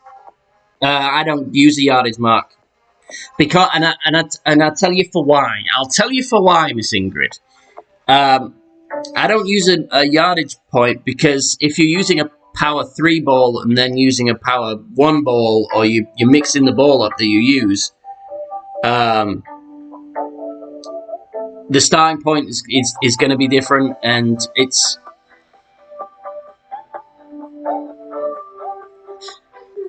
I don't use the yardage mark because, and I'll tell you for why. I'll tell you for why, Miss Ingrid. I don't use a yardage point because if you're using a power 3 ball and then using a power 1 ball, or you're mixing the ball up that you use, the starting point is going to be different, and it's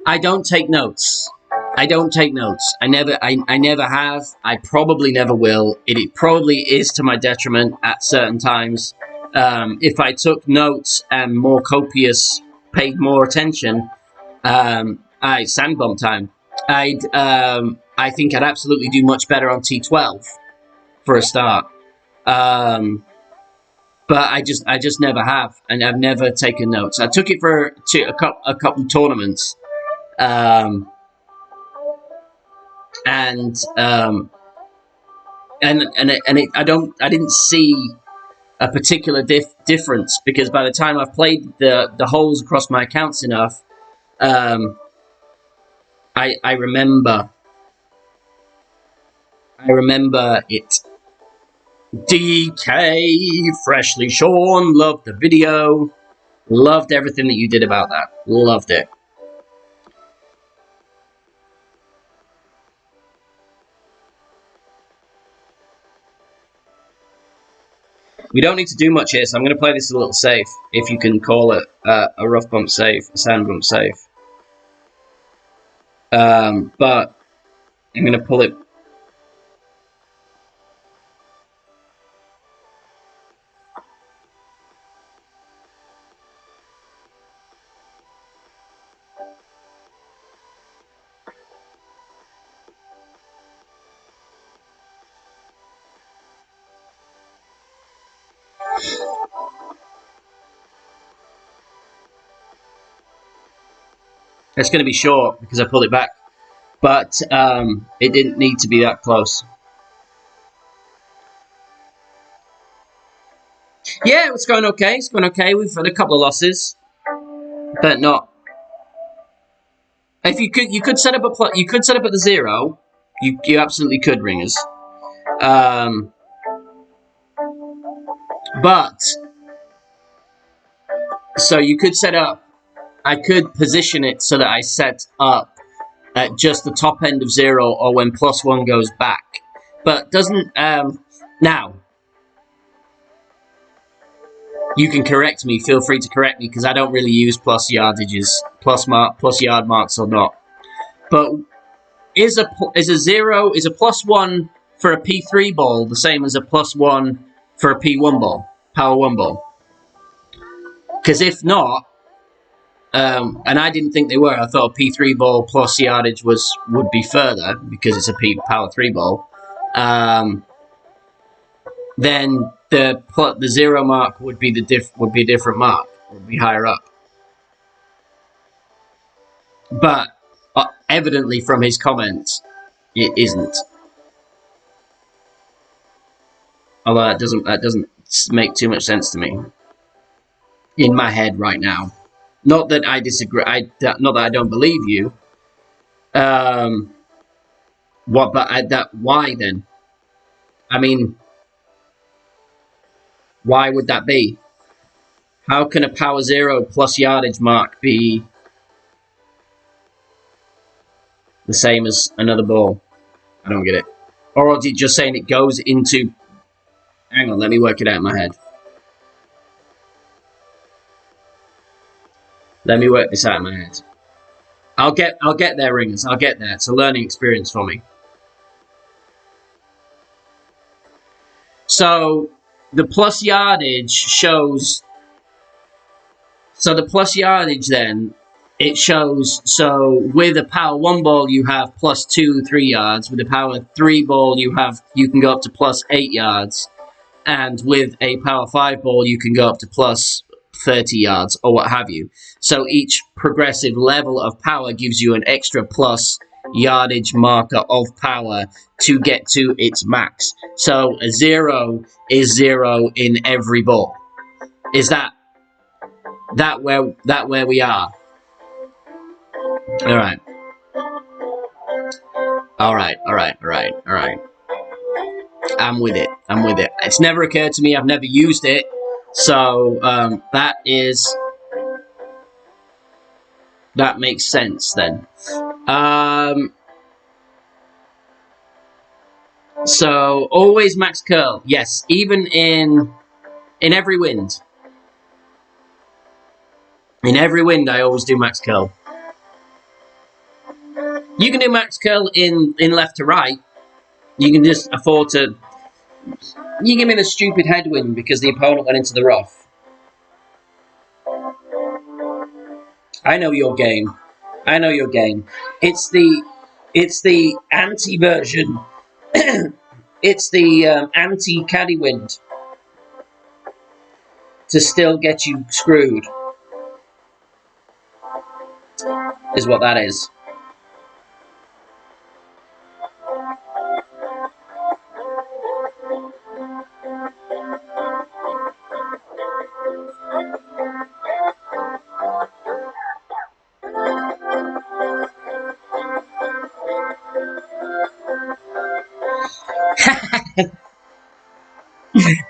I don't take notes. I don't take notes. I never have. I probably never will. It probably is to my detriment at certain times. If I took notes and more copious, paid more attention, sand bomb time. I think I'd absolutely do much better on T12 for a start. But I just never have, and I've never taken notes. I took it for a couple of tournaments. I didn't see a particular difference, because by the time I've played the holes across my accounts enough, I remember it. DK Freshly Shorn, loved the video, loved everything that you did about that, loved it. We don't need to do much here, so I'm going to play this a little safe, if you can call it a rough bump safe, a sand bump safe. But I'm going to pull it. It's going to be short because I pulled it back, but it didn't need to be that close. Yeah, it's going okay. It's going okay. We've had a couple of losses, but not. If you could set up you could set up at the 0. You absolutely could, ringers. But so you could set up. I could position it so that I set up at just the top end of 0, or when +1 goes back. But doesn't now. You can correct me. Feel free to correct me, because I don't really use plus yardages, plus yard marks or not. But is a +1 for a P3 ball the same as a +1 for a P1 ball, power 1 ball? Because if not, and I didn't think they were. I thought a P3 ball plus yardage would be further, because it's a power 3 ball. Then the 0 mark would be a different mark. Would be higher up. But evidently from his comments, it isn't. Although that doesn't make too much sense to me in my head right now. Not that I disagree. Not that I don't believe you. Why then? I mean, why would that be? How can a power 0 plus yardage mark be the same as another ball? I don't get it. Or is it just saying it goes into... Hang on, let me work it out in my head. Let me work this out in my head. I'll get there, ringers. I'll get there. It's a learning experience for me. So the plus yardage shows. So the plus yardage then, it shows. So with a power 1 ball you have +2, 3 yards. With a power 3 ball you can go up to +8 yards, and with a power 5 ball you can go up to +30 yards or what have you. So each progressive level of power gives you an extra plus yardage marker of power to get to its max. So a 0 is 0 in every ball. Is that where we are? All right. I'm with it. It's never occurred to me. I've never used it. So that makes sense then. So always max curl. Yes, even in every wind. In every wind, I always do max curl. You can do max curl in left to right. You can just afford to... You give me the stupid headwind because the opponent went into the rough. I know your game. I know your game. It's the anti-version. It's the anti-caddy wind to still get you screwed. Is what that is.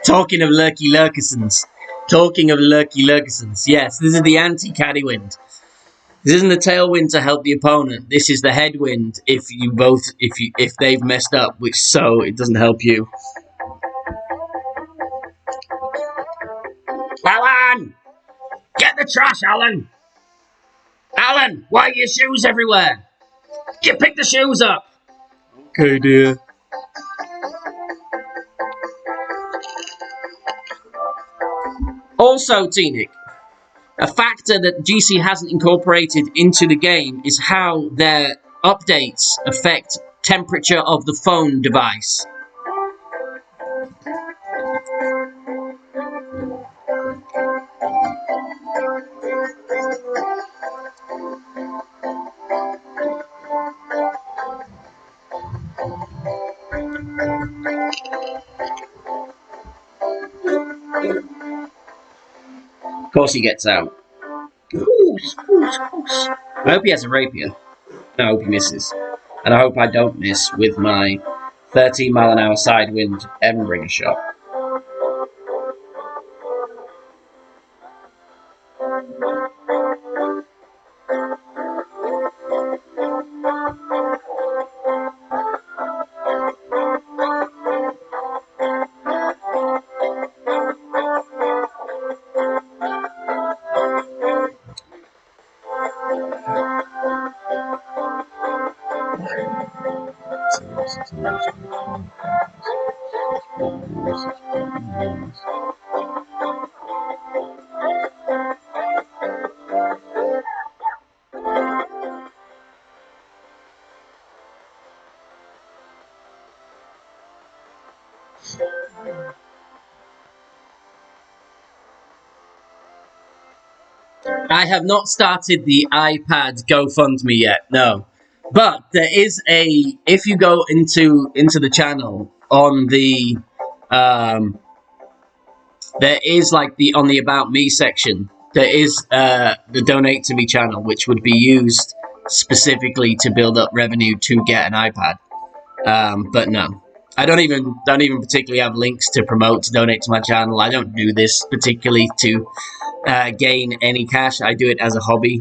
Talking of lurky lurkersons. Talking of lurky lurkersons. Yes, this is the anti-caddy wind. This isn't the tailwind to help the opponent. This is the headwind if they've messed up, which so it doesn't help you. Alan! Get the trash, Alan! Alan, why are your shoes everywhere? Pick the shoes up! Okay, dear. Also, Teenic, a factor that GC hasn't incorporated into the game is how their updates affect temperature of the phone device. Of course he gets out. I hope he has a rapier. I hope he misses. And I hope I don't miss with my 13-mile-an-hour side wind Emberinger shot. I have not started the iPad GoFundMe yet, no. But there is if you go into the channel on the, there is like on the About Me section, there is the Donate to Me channel, which would be used specifically to build up revenue to get an iPad. But no. I don't even particularly have links to promote to donate to my channel. I don't do this particularly to gain any cash. I do it as a hobby.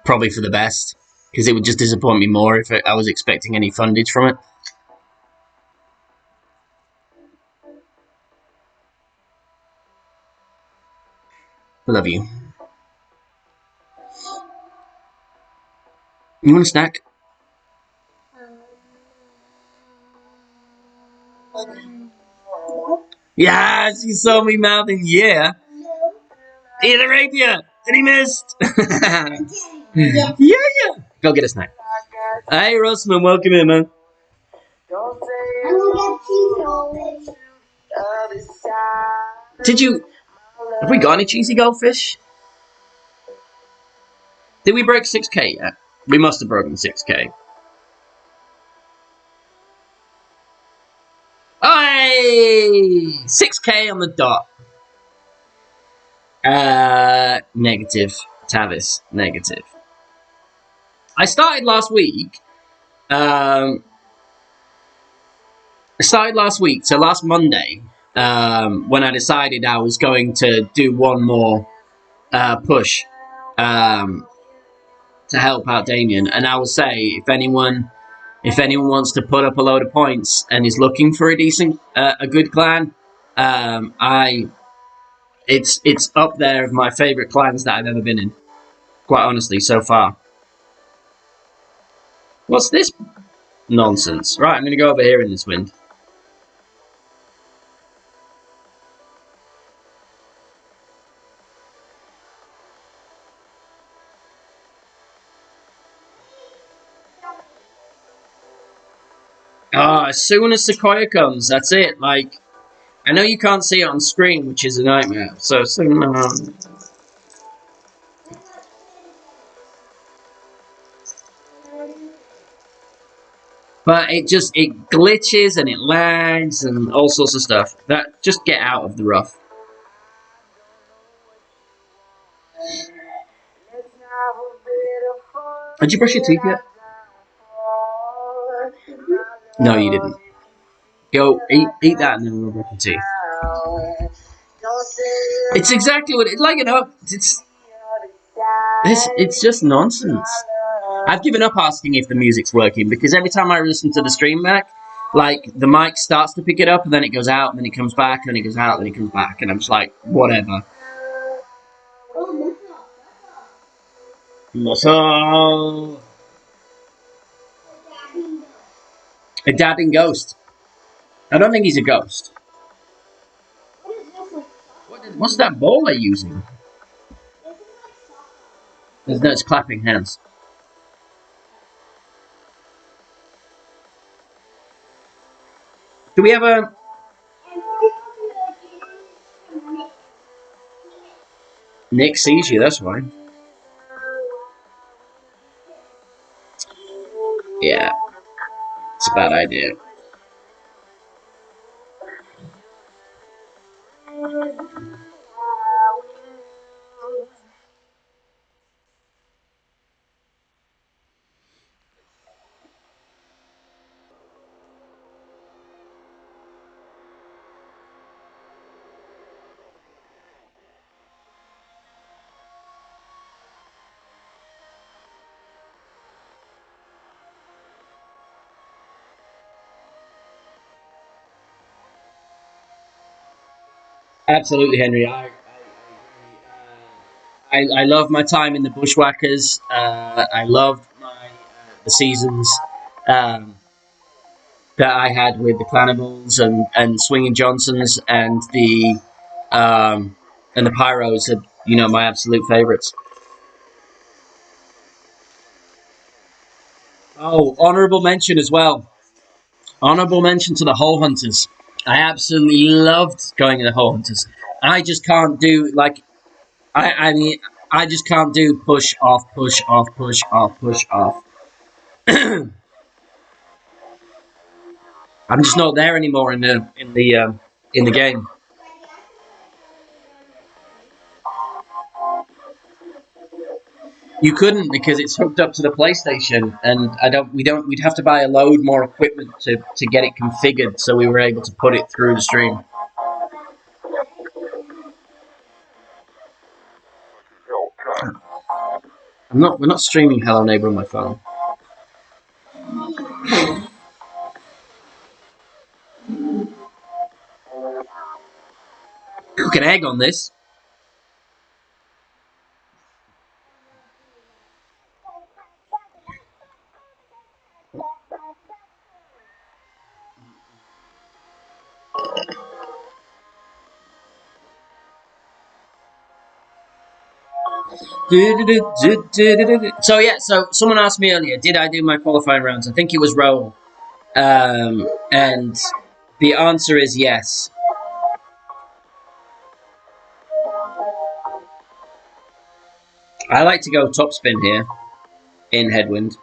Probably for the best, because it would just disappoint me more if I was expecting any fundage from it. I love you. You want a snack? Yeah, she saw me mouthing, yeah. Eat the rapier! And he missed! Yeah. Go get a snack. Hey, Rossman, welcome in, man. Did you... Have we got any cheesy goldfish? Did we break 6k yet? We must have broken 6k. Hey! 6k on the dot. Negative. Tavis, negative. I started last week. So last Monday, when I decided I was going to do one more push to help out Damien, and I will say, if anyone wants to put up a load of points and is looking for a decent, a good clan, it's up there of my favorite clans that I've ever been in. Quite honestly, so far. What's this nonsense? Right, I'm going to go over here in this wind. Oh, as soon as Sequoia comes, that's it. Like, I know you can't see it on screen, which is a nightmare. So soon. But it glitches and it lags and all sorts of stuff. That just get out of the rough. Did you brush your teeth yet? No, you didn't. Go eat that and then we'll brush your teeth. It's exactly what it's just nonsense. I've given up asking if the music's working because every time I listen to the stream back, like the mic starts to pick it up and then it goes out and then it comes back and then it goes out and then it comes back and I'm just like, whatever. Muscle. A dabbing ghost. I don't think he's a ghost. What's that ball they're using? It's clapping hands. Do we have a... Nick sees you, that's why. Yeah. It's a bad idea. Absolutely, Henry. I love my time in the Bushwhackers. I loved the seasons that I had with the Cannibals and Swinging Johnsons and the Pyros are my absolute favourites. Oh, honourable mention as well. Honourable mention to the Hole Hunters. I absolutely loved going to the Hole Hunters. I just can't do I mean I just can't do push off, push off, push off, push off. I'm just not there anymore in the game. You couldn't because it's hooked up to the PlayStation, and we'd have to buy a load more equipment to get it configured so we were able to put it through the stream. We're not streaming Hello Neighbor on my phone. Cook an egg on this. So yeah, so someone asked me earlier, did I do my qualifying rounds? I think it was Raoul. And the answer is yes. I like to go topspin here in headwind.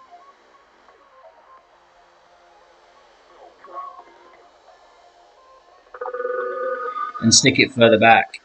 And stick it further back.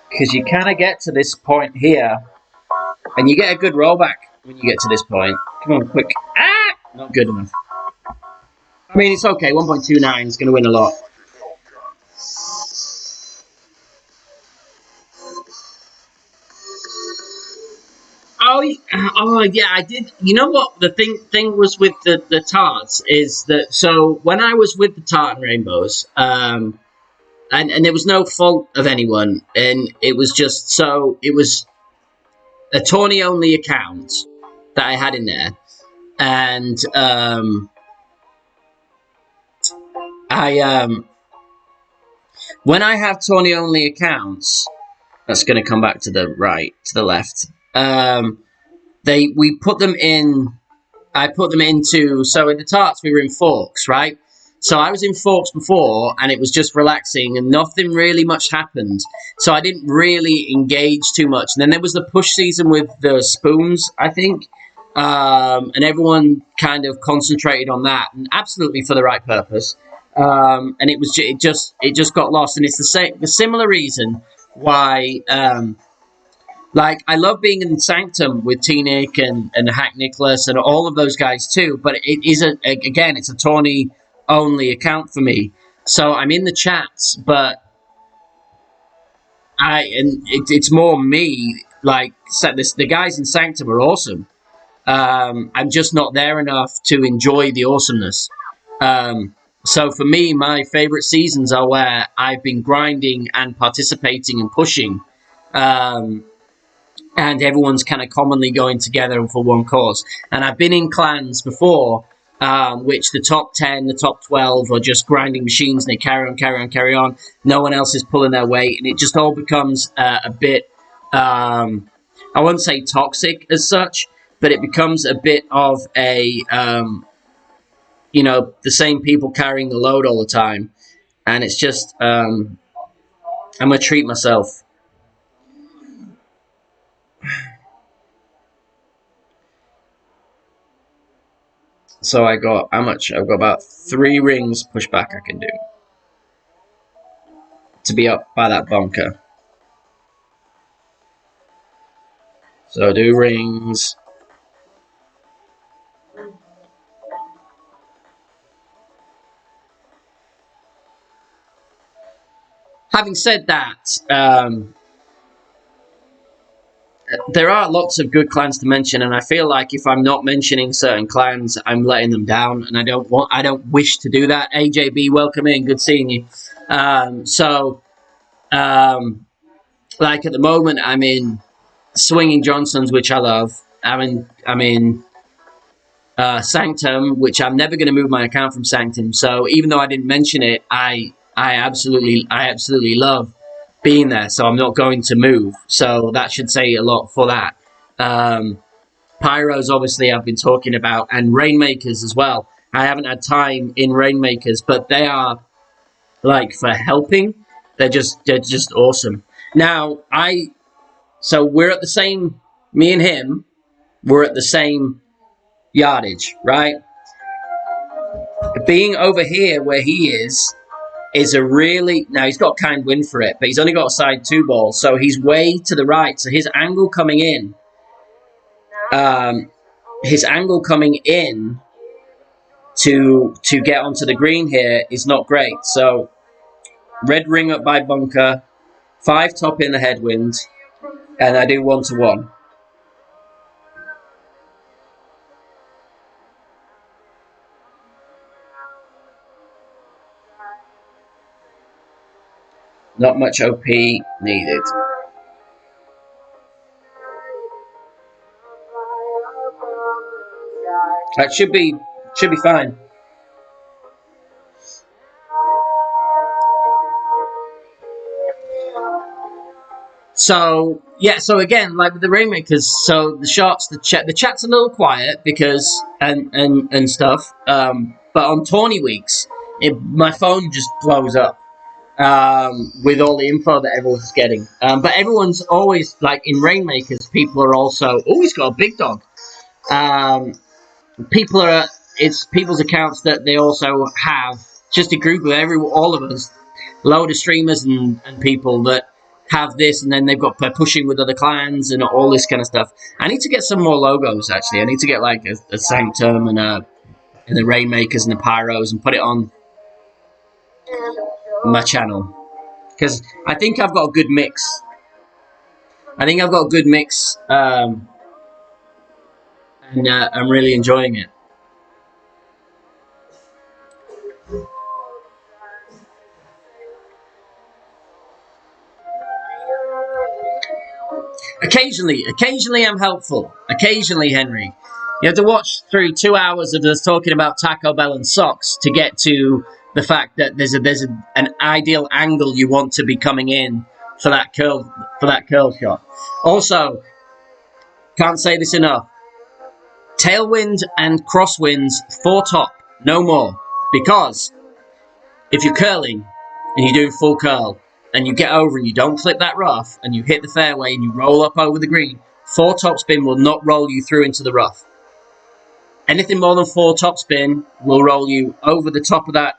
Because you kind of get to this point here And you get a good rollback when you get to this point. Come on, quick. Ah! Not good enough. I mean, it's okay. 1.29 is going to win a lot. Oh yeah, I did. You know what the thing was with the tarts is that so when I was with the tart and rainbows, and there was no fault of anyone, and it was just so it was a Tawny only account that I had in there, and I when I have Tawny only accounts, that's going to come back to the right, to the left. We put them in. I put them into. So in the tarts, we were in forks, right? So I was in forks before, and it was just relaxing, and nothing really much happened. So I didn't really engage too much. And then there was the push season with the spoons, I think, and everyone kind of concentrated on that, and absolutely for the right purpose. And it just got lost, and it's the similar reason why. Like, I love being in Sanctum with T-Nick and Hack Nicholas and all of those guys too, but it is, again, it's a Tawny-only account for me. So I'm in the chats, but it's more me. Like, the guys in Sanctum are awesome. I'm just not there enough to enjoy the awesomeness. So for me, my favorite seasons are where I've been grinding and participating and pushing. And everyone's kind of commonly going together for one cause. And I've been in clans before, which the top 10, the top 12 are just grinding machines, and they carry on. No one else is pulling their weight, and it just all becomes a bit, I won't say toxic as such, but it becomes a bit of a, the same people carrying the load all the time. And it's just, I'm going to treat myself. So I got, how much? I've got about 3 rings pushback I can do to be up by that bunker. So do rings. Having said that, there are lots of good clans to mention, and I feel like if I'm not mentioning certain clans, I'm letting them down, and I don't wish to do that. AJB, welcome in, good seeing you. Like at the moment, I'm in Swinging Johnsons, which I love. I'm in Sanctum, which I'm never going to move my account from Sanctum. So even though I didn't mention it, I absolutely love being there, so I'm not going to move. So that should say a lot for that. Pyros, obviously, I've been talking about, and Rainmakers as well. I haven't had time in Rainmakers, but they are, like, for helping. They're just awesome. Now, so we're at the same, me and him, we're at the same yardage, right? Being over here where he is a really, now he's got kind wind for it, but he's only got a side 2 ball, so he's way to the right. So his angle coming in, to get onto the green here is not great. So red ring up by bunker, 5 top in the headwind, and I do 1-to-1. Not much OP needed. That should be fine. So yeah, so again, like with the Rainmakers, so the shots, the chat's a little quiet because and stuff. But on tourney weeks, my phone just blows up. With all the info that everyone's getting. But everyone's always, like, in Rainmakers, people are also... Oh, he's got a big dog. It's people's accounts that they also have, just a group of all of us, load of streamers and people that have this, and then they've got pushing with other clans and all this kind of stuff. I need to get some more logos, actually. I need to get like a Sanctum and the Rainmakers and the Pyros and put it on my channel. Because I think I've got a good mix. And I'm really enjoying it. Occasionally I'm helpful. Occasionally, Henry. You have to watch through 2 hours of us talking about Taco Bell and socks to get to the fact that there's an ideal angle you want to be coming in for that curl shot. Also, can't say this enough. Tailwind and crosswinds 4-top, no more. Because if you're curling and you're doing full curl and you get over and you don't flip that rough and you hit the fairway and you roll up over the green, 4-top spin will not roll you through into the rough. Anything more than 4-top spin will roll you over the top of that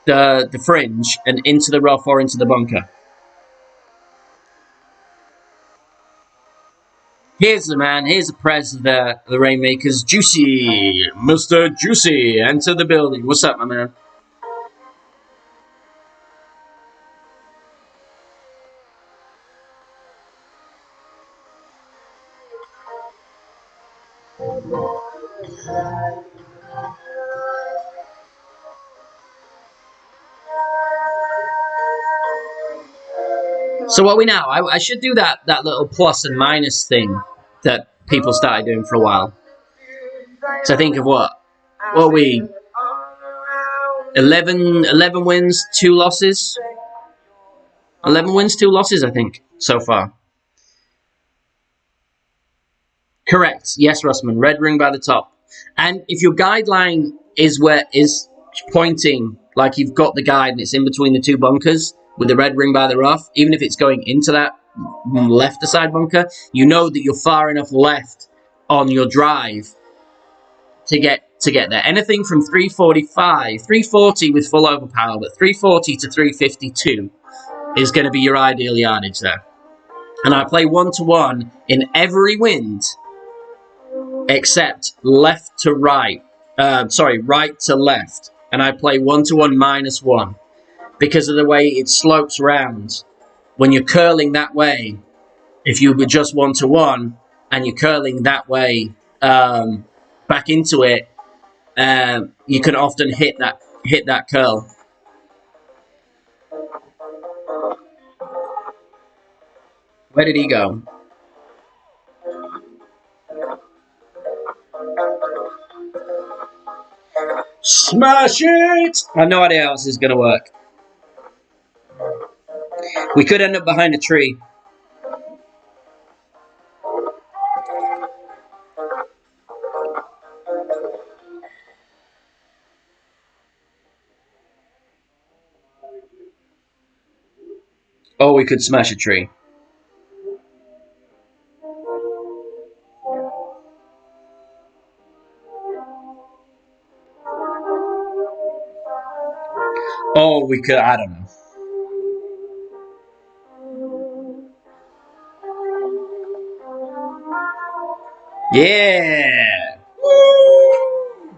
the fringe and into the rough or into the bunker. Here's the man. Here's the prez of the Rainmakers. Juicy. Mr. Juicy. Enter the building. What's up, my man? So what are we now? I should do that little plus and minus thing that people started doing for a while. So think of what are we? 11 wins, 2 losses. 11 wins, 2 losses, I think, so far. Correct. Yes, Russman. Red ring by the top. And if your guideline is pointing like you've got the guide and it's in between the 2 bunkers with the red ring by the rough, even if it's going into that left side bunker, you know that you're far enough left on your drive to get there. Anything from 340 with full overpower, but 340 to 352 is going to be your ideal yardage there. And I play 1-to-1 in every wind except left to right. Right to left. And I play 1-to-1 -1 because of the way it slopes round. When you're curling that way, if you were just 1-to-1 and you're curling that way back into it, you can often hit that curl. Where did he go? Smash it! I have no idea how this is going to work. We could end up behind a tree. Or we could smash a tree. Oh, we could, I don't know. Yeah! Woo!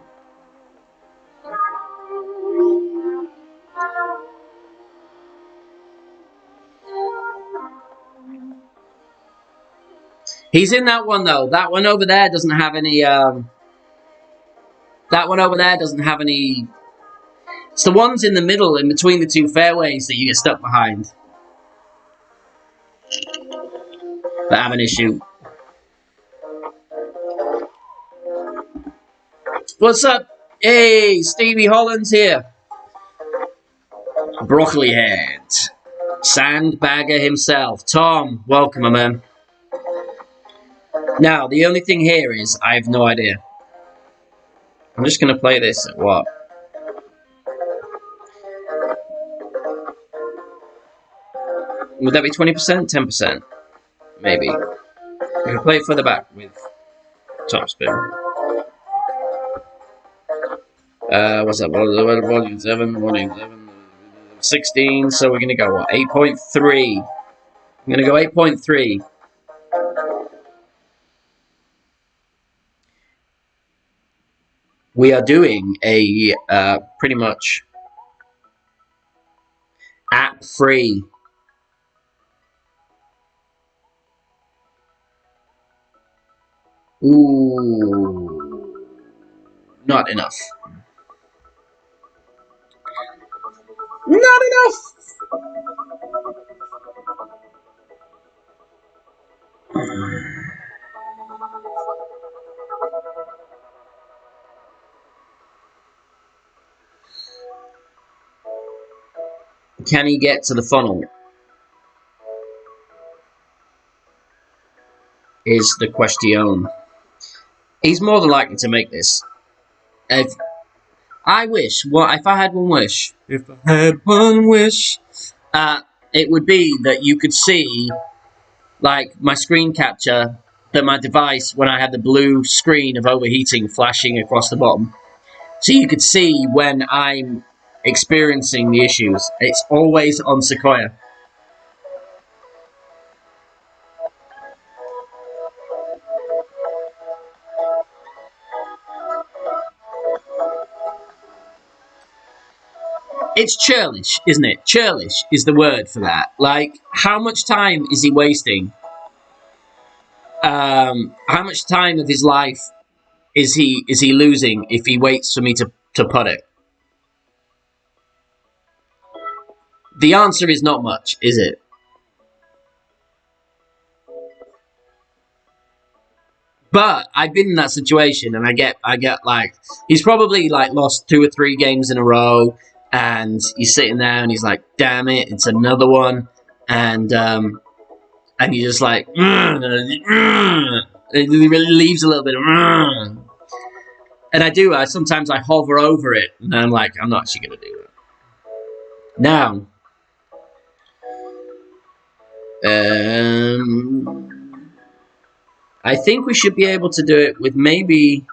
He's in that one, though. That one over there doesn't have any, That one over there doesn't have any... It's the ones in the middle, in between the 2 fairways, that you get stuck behind that have an issue. What's up? Hey, Stevie Holland's here. Broccoli Head. Sandbagger himself. Tom, welcome, my man. Now, the only thing here is, I have no idea. I'm just going to play this at what? Would that be 20%? 10%? Maybe. We can play it further back with topspin. What's that? Volume 7, volume 11, 16. So we're going to go, what? 8.3. I'm going to go 8.3. We are doing a pretty much app-free Ooh, not enough. Not enough! Can he get to the funnel? Is the question. He's more than likely to make this. If I wish, if I had one wish, it would be that you could see, like, my screen capture, that my device, when I had the blue screen of overheating flashing across the bottom, so you could see when I'm experiencing the issues. It's always on Sequoia. It's churlish, isn't it? Churlish is the word for that. Like, how much time is he wasting? How much time of his life is he losing if he waits for me to put it? The answer is not much, is it? But I've been in that situation, and I get like, he's probably like lost 2 or 3 games in a row, and he's sitting there and he's like, damn it, it's another one, and you're just like, it leaves a little bit of, and sometimes I hover over it, and I'm like, I'm not actually gonna do it now. I think we should be able to do it with maybe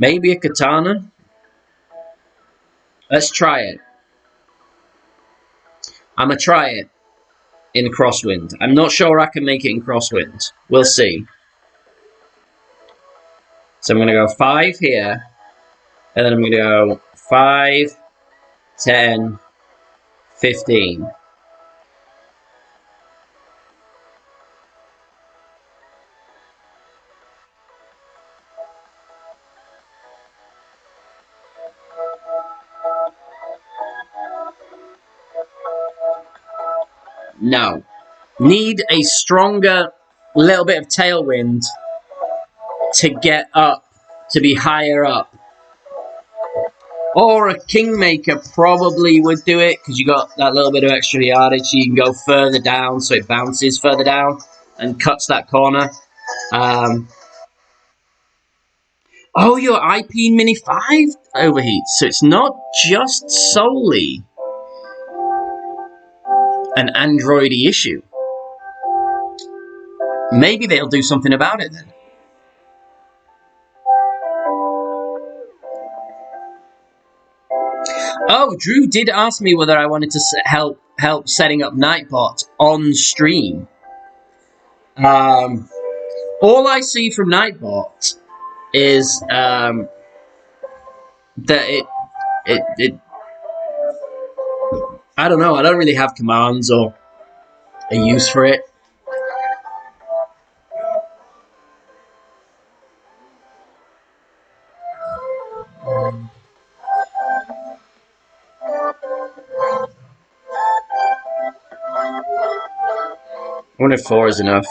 a katana. Let's try it. I'm gonna try it in crosswind. I'm not sure I can make it in crosswind. We'll see. So I'm gonna go 5 here, and then I'm gonna go 5, 10, 15. No. Need a stronger little bit of tailwind to get up, to be higher up. Or a Kingmaker probably would do it, because you got that little bit of extra yardage, so you can go further down, so it bounces further down and cuts that corner. Oh, your IP Mini 5 overheats, so it's not just solely an Android-y issue. Maybe they'll do something about it then. Oh, Drew did ask me whether I wanted to help setting up Nightbot on stream. All I see from Nightbot is that it I don't know. I don't really have commands or a use for it. I wonder if 4 is enough.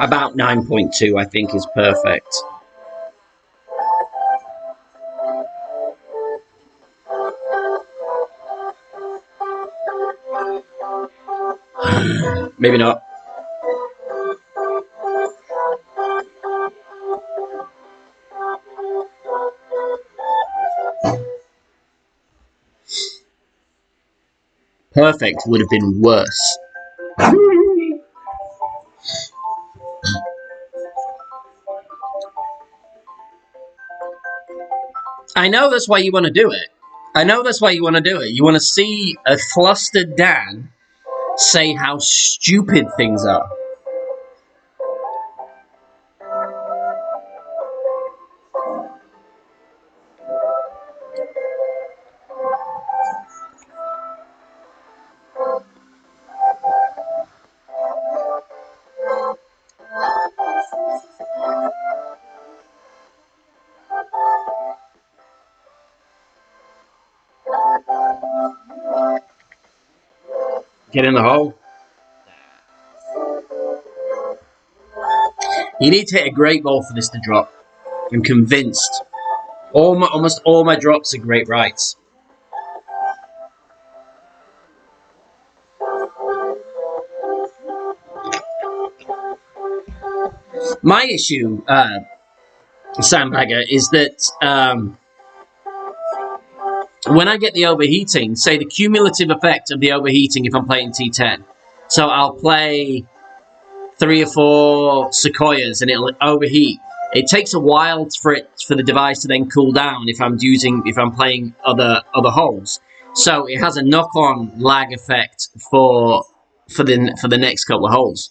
About 9.2, I think, is perfect. Maybe not. Perfect would have been worse. I know that's why you want to do it. I know that's why you want to do it. You want to see a flustered Dan say how stupid things are. Get in the hole. You need to hit a great ball for this to drop. I'm convinced. Almost all my drops are great rights. My issue, Sandbagger, is that when I get the overheating, say the cumulative effect of the overheating if I'm playing T10. So I'll play 3 or 4 Sequoias and it'll overheat. It takes a while for the device to then cool down if I'm playing other holes. So it has a knock-on lag effect for the next couple of holes.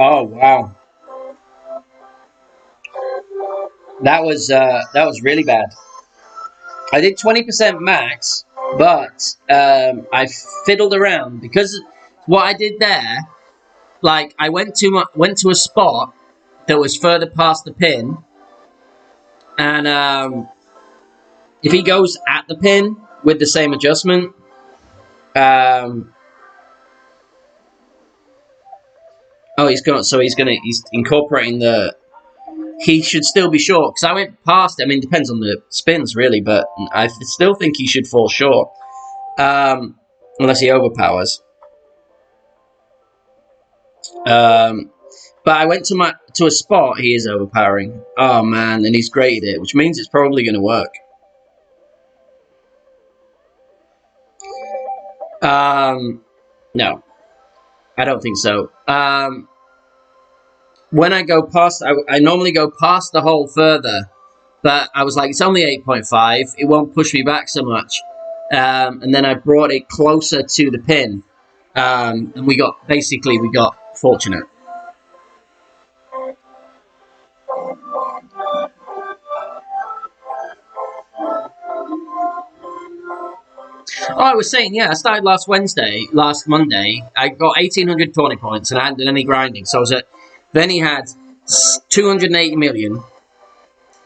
Oh wow, that was really bad. I did 20% max, but I fiddled around because what I did there, like I went to a spot that was further past the pin, and if he goes at the pin with the same adjustment, oh, he's incorporating the. He should still be short because I went past. I mean, it depends on the spins really, but I still think he should fall short, unless he overpowers. But I went to a spot. He is overpowering. Oh man, and he's graded it, which means it's probably going to work. No, I don't think so. When I go past, I normally go past the hole further, but I was like, it's only 8.5. It won't push me back so much. And then I brought it closer to the pin, and we got fortunate. Oh, I was saying, yeah, I started last Monday. I got 1,800 tawny points, and I hadn't done any grinding. So I was at. Then he had 280 million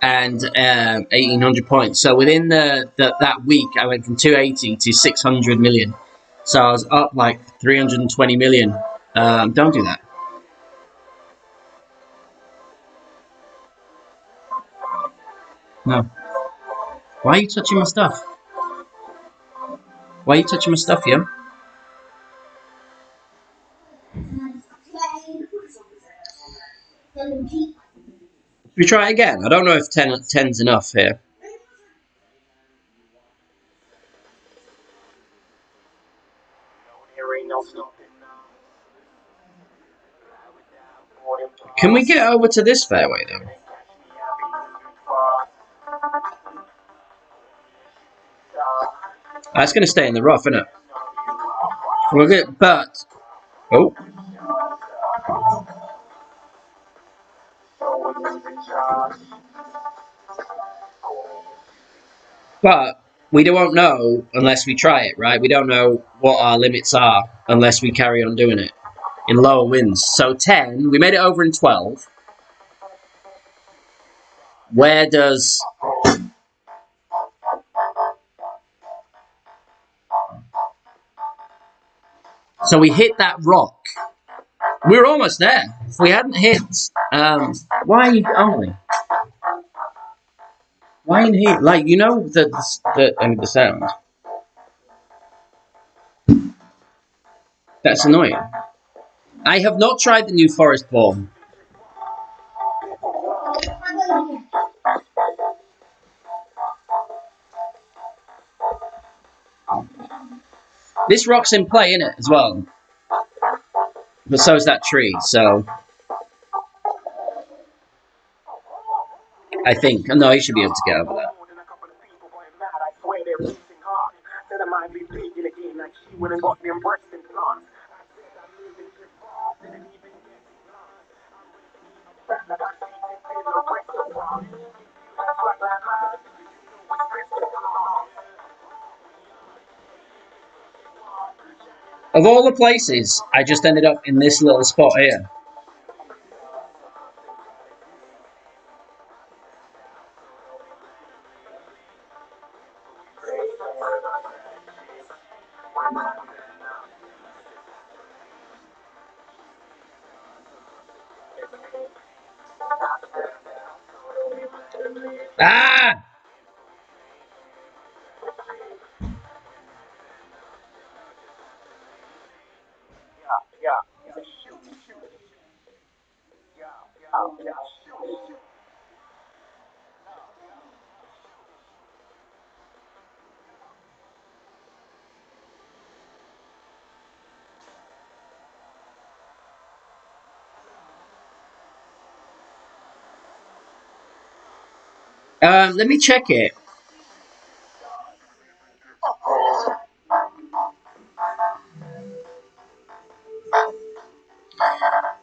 and 1,800 points. So within that week, I went from 280 to 600 million. So I was up like 320 million. Don't do that. No. Why are you touching my stuff? Why are you touching my stuff, yo? Should we try it again? I don't know if 10's enough here. Can we get over to this fairway, though? It's going to stay in the rough, isn't it? We're good, but oh, but we don't know unless we try it, right? We don't know what our limits are unless we carry on doing it in lower winds. So 10, we made it over in 12. Where does... So we hit that rock. We were almost there. If we hadn't hit... why are you... Emily? Why in here? Like, you know the sound? That's annoying. I have not tried the new forest ball. This rock's in play, innit, as well? But so is that tree, so... I think. No, he should be able to get over that. Of all the places, I just ended up in this little spot here. Ah! Let me check it.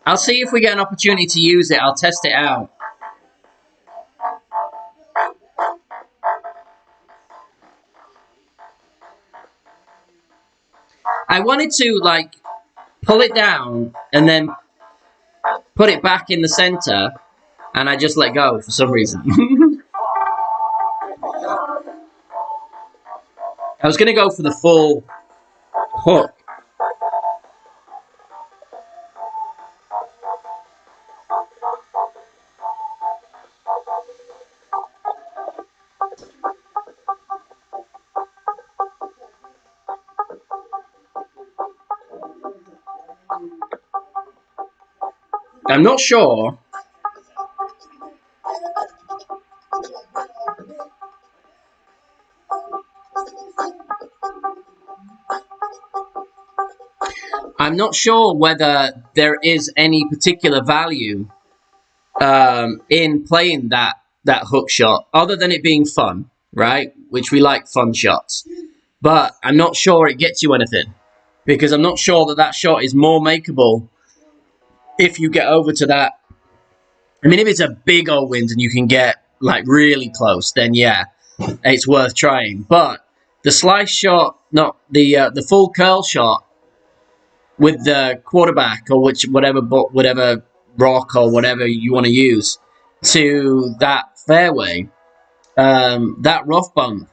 I'll see if we get an opportunity to use it. I'll test it out. I wanted to, like, pull it down and then put it back in the center, and I just let go for some reason. I was going to go for the full hook. I'm not sure. I'm not sure whether there is any particular value in playing that hook shot, other than it being fun, right? Which we like fun shots. But I'm not sure it gets you anything, because I'm not sure that shot is more makeable if you get over to that. I mean, if it's a big old wind and you can get, like, really close, then yeah, it's worth trying. But the slice shot, not the full curl shot with the quarterback or whatever rock or whatever you want to use to that fairway, that rough bump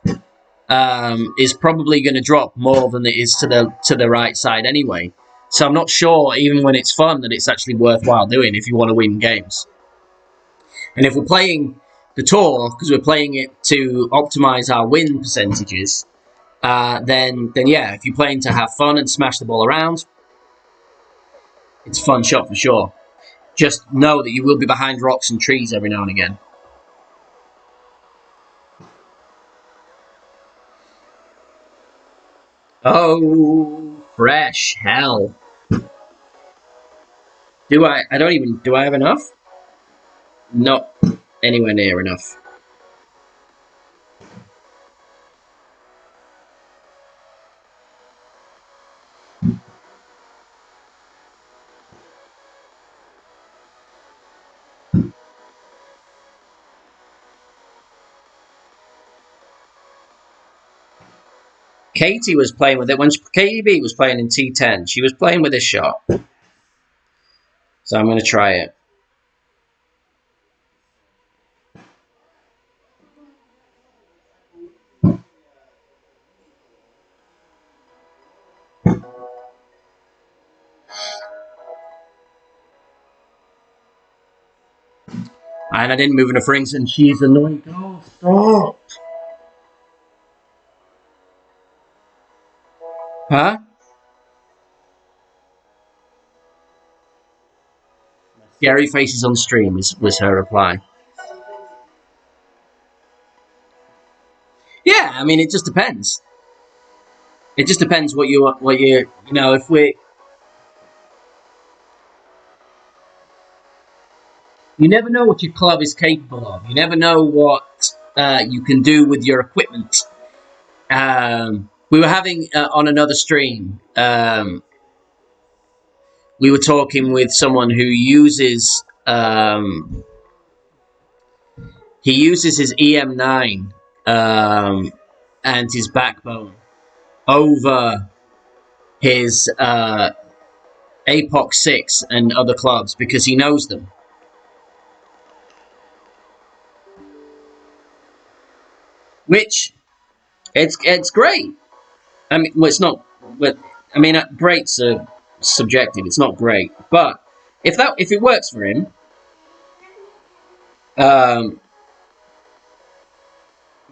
is probably going to drop more than it is to the right side anyway. So I'm not sure, even when it's fun, that it's actually worthwhile doing if you want to win games. And if we're playing the tour because we're playing it to optimize our win percentages, then yeah, if you're playing to have fun and smash the ball around, it's a fun shot for sure. Just know that you will be behind rocks and trees every now and again. Oh, fresh hell. Do I have enough? Not anywhere near enough. Katie was playing with it when KDB was playing in T10. She was playing with this shot. So I'm going to try it. And I didn't move enough rings, and she's annoying. Oh, stop. Huh? Scary faces on stream was her reply. Yeah, I mean, it just depends. It just depends what you know, if we... You never know what your club is capable of. You never know what you can do with your equipment. We were having, on another stream, we were talking with someone who uses... he uses his EM9 and his backbone over his APOC 6 and other clubs because he knows them. Which, it's great. I mean, well, it's not... But I mean, great's subjective. It's not great. But if it works for him...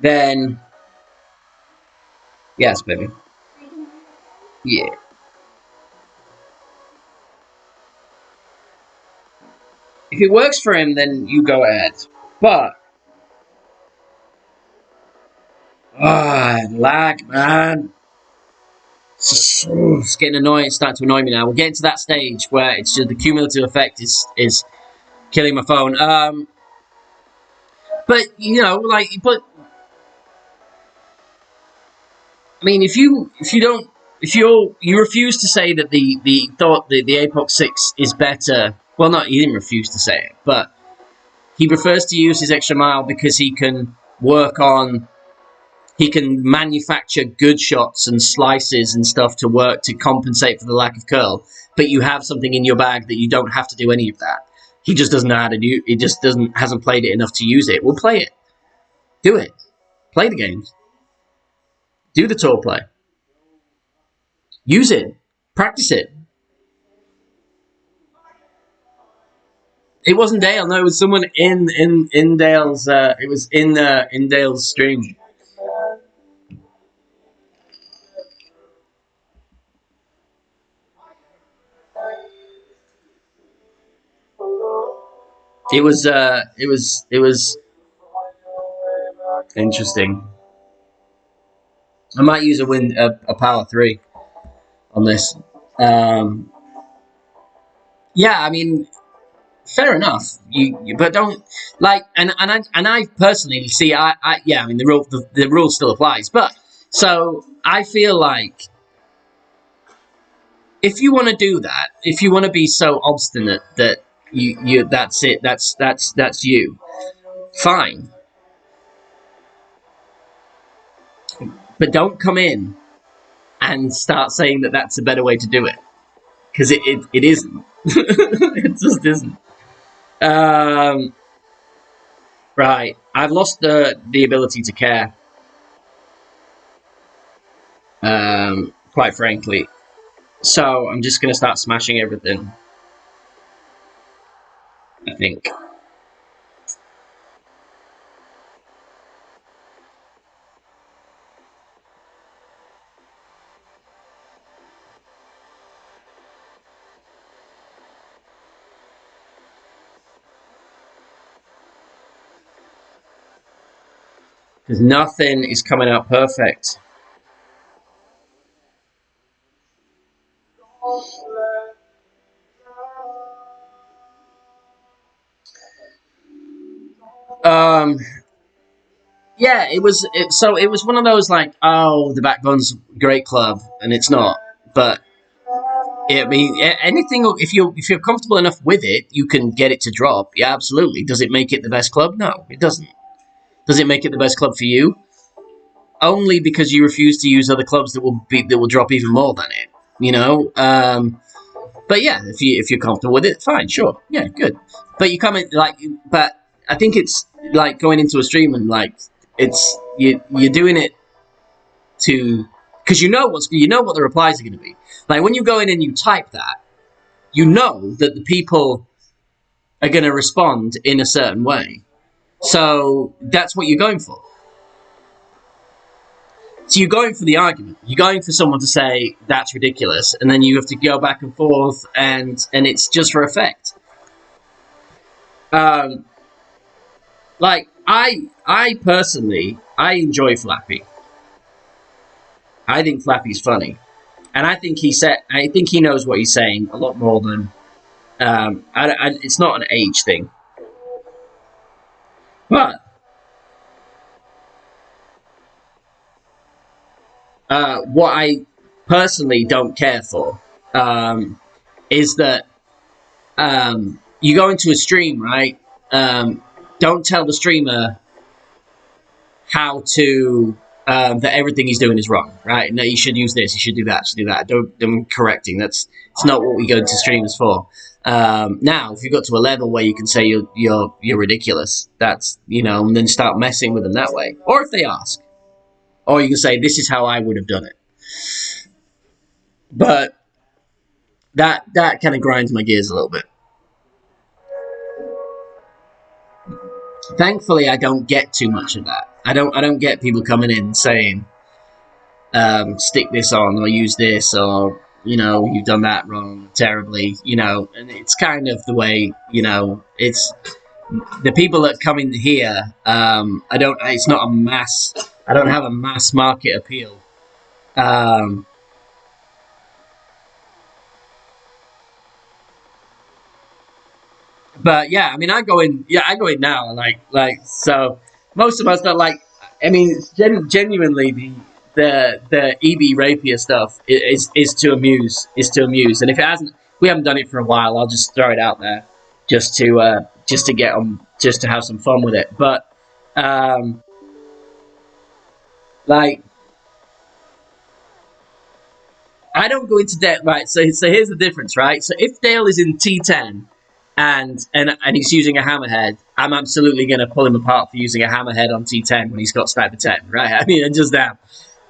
then... Yes, baby. Yeah. If it works for him, then you go ahead. But... lag, man. It's getting annoying. It's starting to annoy me now. We're getting to that stage where it's just the cumulative effect is killing my phone. But, you know, like... But... I mean, if you refuse to say that the APOC 6 is better... Well, not, he didn't refuse to say it, but he prefers to use his extra mile because he can work on... He can manufacture good shots and slices and stuff to work to compensate for the lack of curl. But you have something in your bag that you don't have to do any of that. He just doesn't know how to do. He just hasn't played it enough to use it. Well, play it. Do it. Play the games. Do the tour play. Use it. Practice it. It wasn't Dale. No, it was someone in Dale's. It was in Dale's stream. It was interesting. I might use a power 3 on this. Yeah, I mean, fair enough. But don't like, and I personally see. Yeah, I mean the rule still applies. But so I feel like if you want to do that, if you want to be so obstinate that you that's it, that's you, fine. But don't come in and start saying that that's a better way to do it, because it isn't. It just isn't. Right, I've lost the ability to care. Quite frankly, so I'm just gonna start smashing everything. I think. Because nothing is coming out perfect. Yeah, it was one of those like, oh, the Backbone's a great club, and it's not. But I mean, anything, if you're comfortable enough with it, you can get it to drop. Yeah, absolutely. Does it make it the best club? No, it doesn't. Does it make it the best club for you? only because you refuse to use other clubs that will drop even more than it. You know. But yeah, if you're comfortable with it, fine, sure, yeah, good. But you come in like, but I think it's like going into a stream and like it's you're doing it to because you know what the replies are going to be. Like when you go in and you type that, you know that the people are going to respond in a certain way. So that's what you're going for. So you're going for the argument. You're going for someone to say that's ridiculous, and then you have to go back and forth, and it's just for effect. Like I personally, I enjoy Flappy. I think Flappy's funny, and I think he knows what he's saying a lot more than. It's not an age thing, but what I personally don't care for is that you go into a stream, right? Don't tell the streamer how to that everything he's doing is wrong, right? No, you should use this, you should do that, you should do that. I'm correcting. It's not what we go into streamers for. Now, if you got to a level where you can say you're ridiculous, that's and then start messing with them that way. Or if they ask, or you can say this is how I would have done it. But that kind of grinds my gears a little bit. Thankfully, I don't get too much of that. I don't get people coming in saying, stick this on, or use this, or, you've done that wrong terribly, and it's kind of the way, it's, the people that come in here, it's not a mass, I don't have a mass market appeal. But yeah, I mean, I go in now, like so. Most of us don't like. I mean, genuinely, the EB rapier stuff is to amuse, and if it hasn't, we haven't done it for a while. I'll just throw it out there, just to get on, just to have some fun with it. But like, I don't go into debt, right? So here's the difference, right? So if Dale is in T10. And he's using a hammerhead, I'm absolutely going to pull him apart for using a hammerhead on T10 when he's got sniper 10, right? I mean, just that.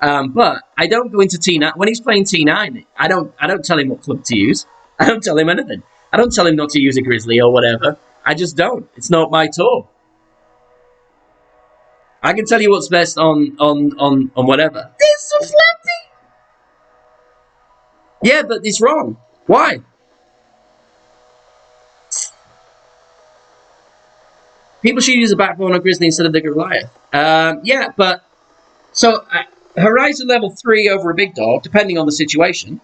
But I don't go into T9 when he's playing T9. I don't tell him what club to use. I don't tell him anything. I don't tell him not to use a grizzly or whatever. I just don't. It's not my tour. I can tell you what's best on whatever. This is Flappy. Yeah, but it's wrong. Why? People should use a backbone or grizzly instead of the Goliath. Yeah, but so Horizon level 3 over a big dog, depending on the situation.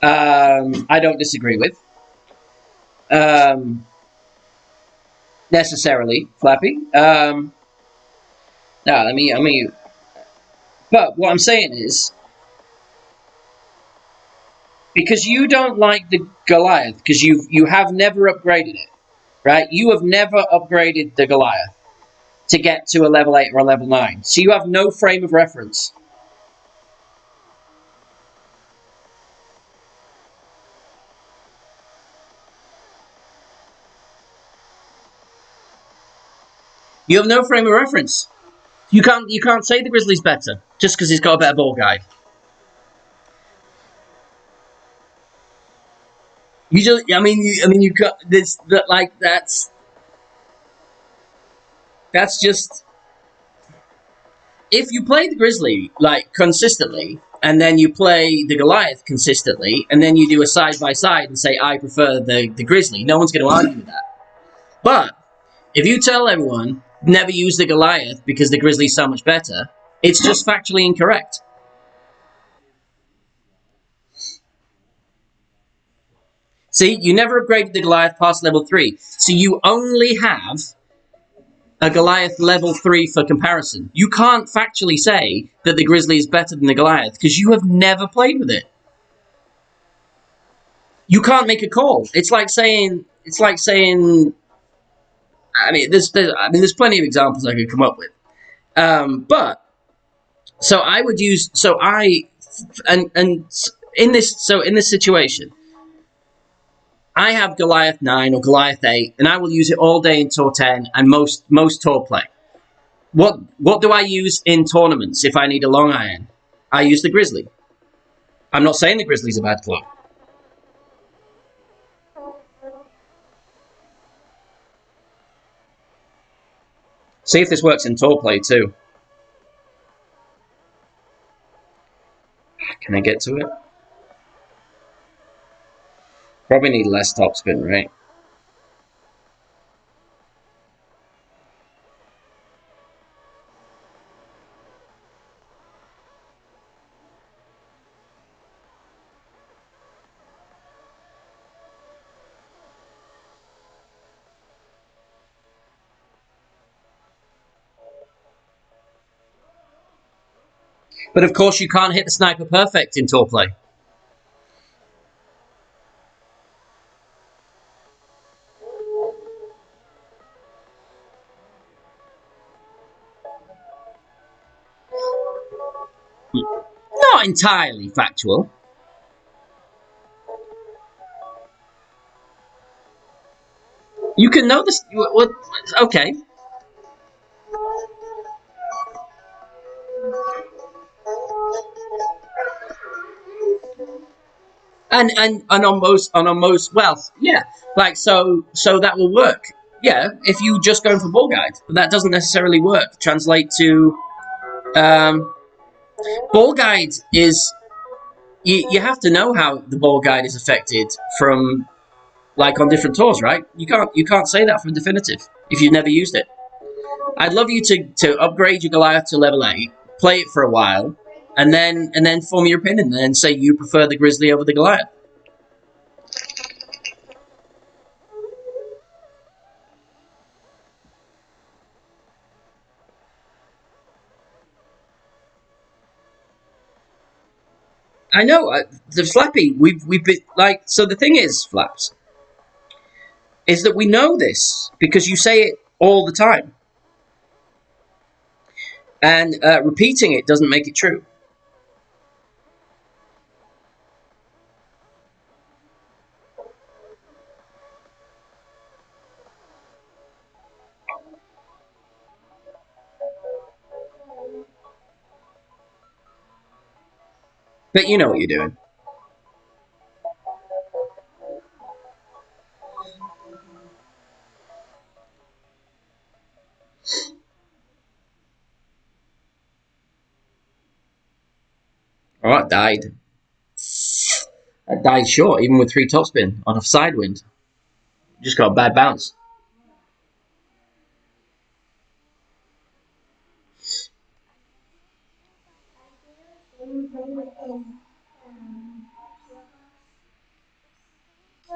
I don't disagree with. Necessarily, Flappy. No, I mean, but what I'm saying is, because you don't like the Goliath, because you have never upgraded it. Right? You have never upgraded the Goliath to get to a level 8 or a level 9. So you have no frame of reference. You have no frame of reference. You can't say the Grizzly's better just because he's got a better ball guide. You got this. That's just. If you play the Grizzly consistently, and then you play the Goliath consistently, and then you do a side by side and say I prefer the Grizzly, no one's going to argue with that. But if you tell everyone never use the Goliath because the Grizzly's so much better, it's just factually incorrect. See, you never upgraded the Goliath past level 3. So you only have a Goliath level 3 for comparison. You can't factually say that the Grizzly is better than the Goliath because you have never played with it. You can't make a call. It's like saying I mean, there's plenty of examples I could come up with. But so I would use and in this situation, I have Goliath 9 or Goliath 8, and I will use it all day in Tour 10 and most tour play. What do I use in tournaments if I need a long iron? I use the Grizzly. I'm not saying the Grizzly's a bad club. See if this works in tour play too. Can I get to it? Probably need less topspin, right? But of course you can't hit the sniper perfect in tour play. Not entirely factual. You can know this. Okay. And on most well, yeah, like so that will work. Yeah, if you just going for ball guide, but that doesn't necessarily work. Translate to ball guide is you have to know how the ball guide is affected from like on different tours, right? You can't say that from definitive if you've never used it. I'd love you to upgrade your Goliath to level 8, play it for a while, and then form your opinion and say you prefer the Grizzly over the Goliath. I know the Flappy. We've been like so. The thing is, Flaps, is that we know this because you say it all the time, and repeating it doesn't make it true. But you know what you're doing. Oh, I died. I died short, even with 3 topspin on a side wind. Just got a bad bounce.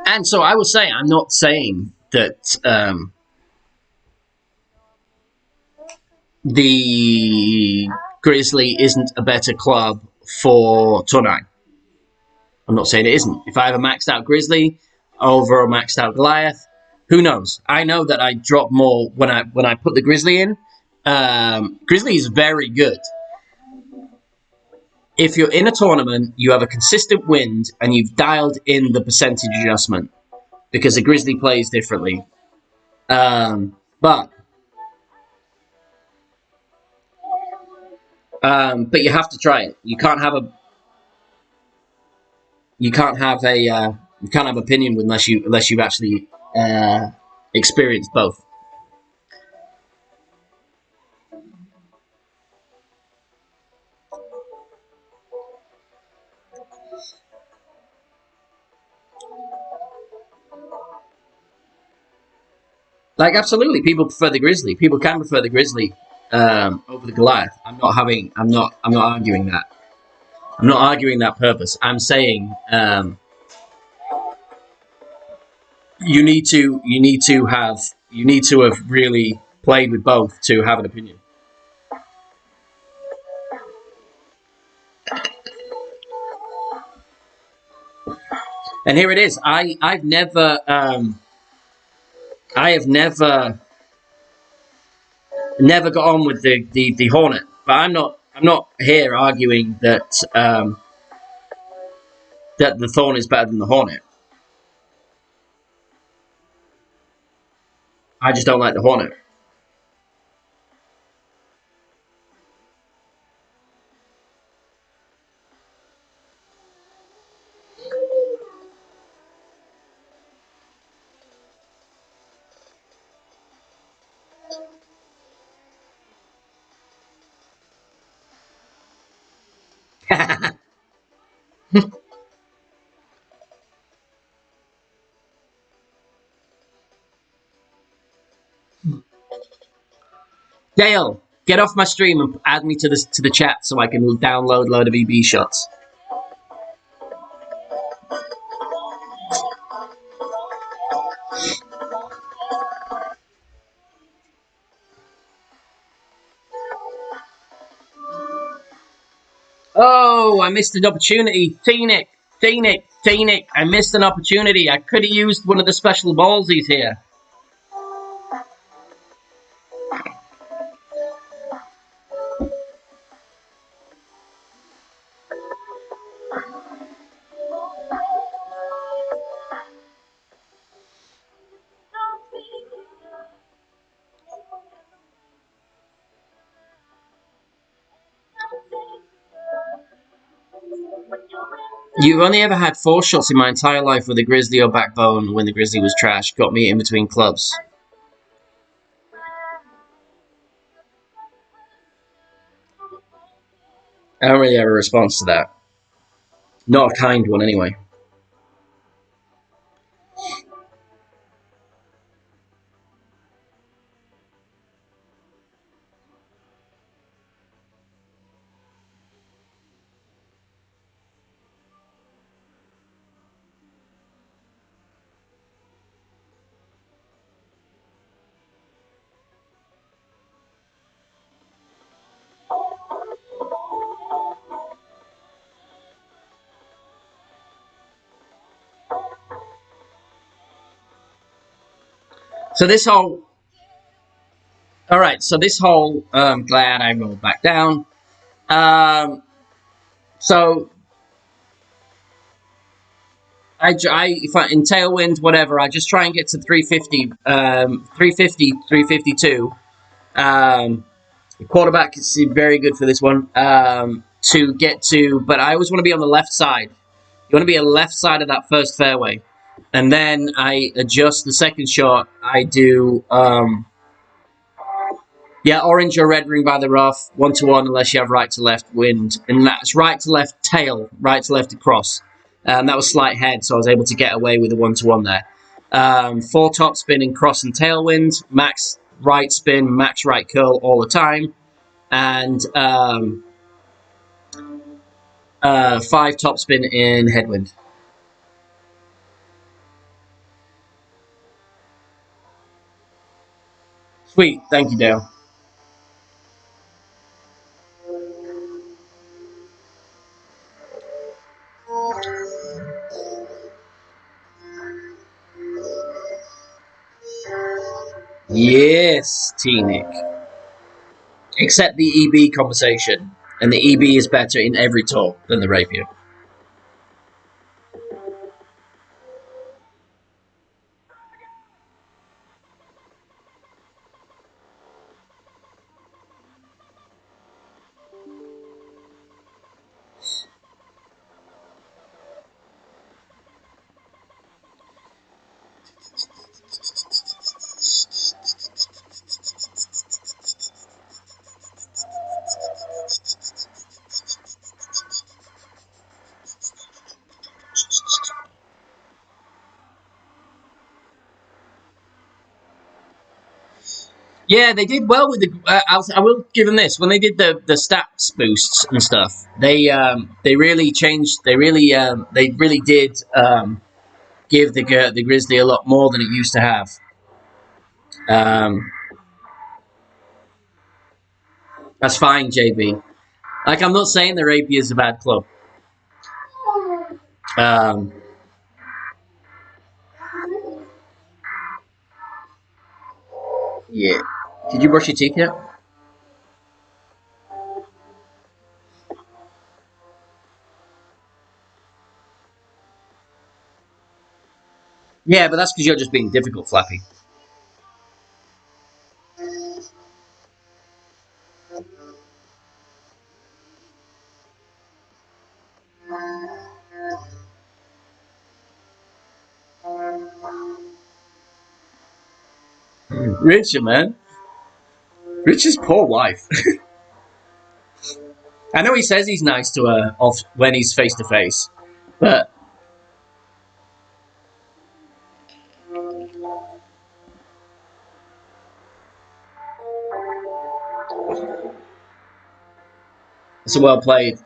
And so I will say, I'm not saying that the Grizzly isn't a better club for Tour 9. I'm not saying it isn't. If I have a maxed out Grizzly over a maxed out Goliath, who knows? I know that I drop more when I put the Grizzly in. Grizzly is very good. If you're in a tournament, you have a consistent wind and you've dialed in the percentage adjustment because the Grizzly plays differently. But you have to try it. You can't have opinion unless you've actually experienced both. Like absolutely, people prefer the Grizzly. People can prefer the Grizzly over the Goliath. I'm not arguing that. I'm not arguing that purpose. I'm saying you need to have really played with both to have an opinion. And here it is. I have never never got on with the Hornet. But I'm not here arguing that that the Thorn is better than the Hornet. I just don't like the Hornet. Dale, get off my stream and add me to the chat so I can download a load of EB shots. Oh, I missed an opportunity. Teenic, I missed an opportunity. I could have used one of the special ballsies here. You've only ever had 4 shots in my entire life with a Grizzly or Backbone when the Grizzly was trash. Got me in between clubs. I don't really have a response to that. Not a kind one, anyway. So this whole... Alright, so this whole... glad I rolled back down. So... if I in Tailwind, whatever, I just try and get to 350, 352. The quarterback is very good for this one. To get to... But I always want to be on the left side. You want to be on the left side of that first fairway. And then I adjust the second shot. I do, orange or red ring by the rough, 1-1 unless you have right to left wind. And that's right to left tail, right to left across. That was slight head, so I was able to get away with a 1-1 there. 4 top spin in cross and tailwind, max right spin, max right curl all the time. And 5 top spin in headwind. Sweet, thank you, Dale. Yes, T-Nick. Except the EB conversation. And the EB is better in every tour than the Rapier. Yeah, they did well with the. I will give them this. When they did the stats boosts and stuff, they really changed. They really did give the Grizzly a lot more than it used to have. That's fine, JB. Like, I'm not saying the Rapier is a bad club. Yeah. Did you brush your teeth yet? Yeah, but that's because you're just being difficult, Flappy. Richard, man. Richard's poor wife. I know he says he's nice to her off when he's face to face, but it's well played.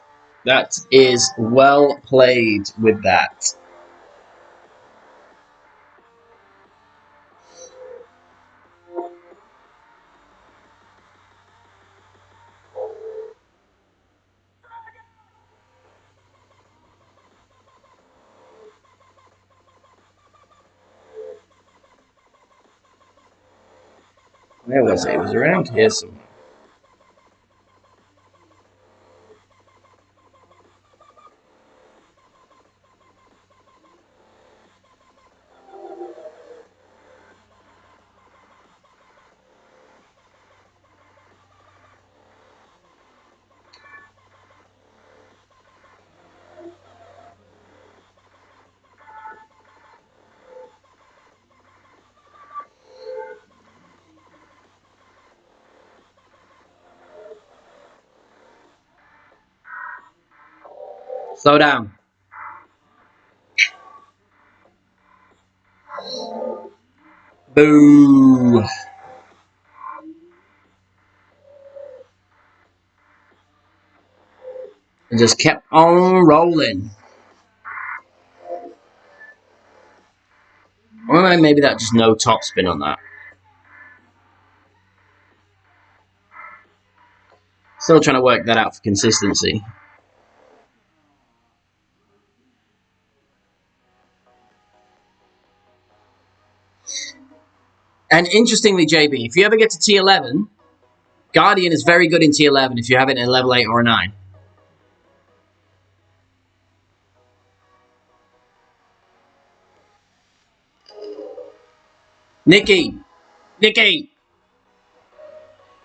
That is well played with that. Where was it? It was around here somewhere. Slow down. Boo. And just kept on rolling. Or maybe that just no top spin on that. Still trying to work that out for consistency. And interestingly, JB, if you ever get to T11, Guardian is very good in T11 if you have it in a level 8 or a 9. Nikki! Nikki!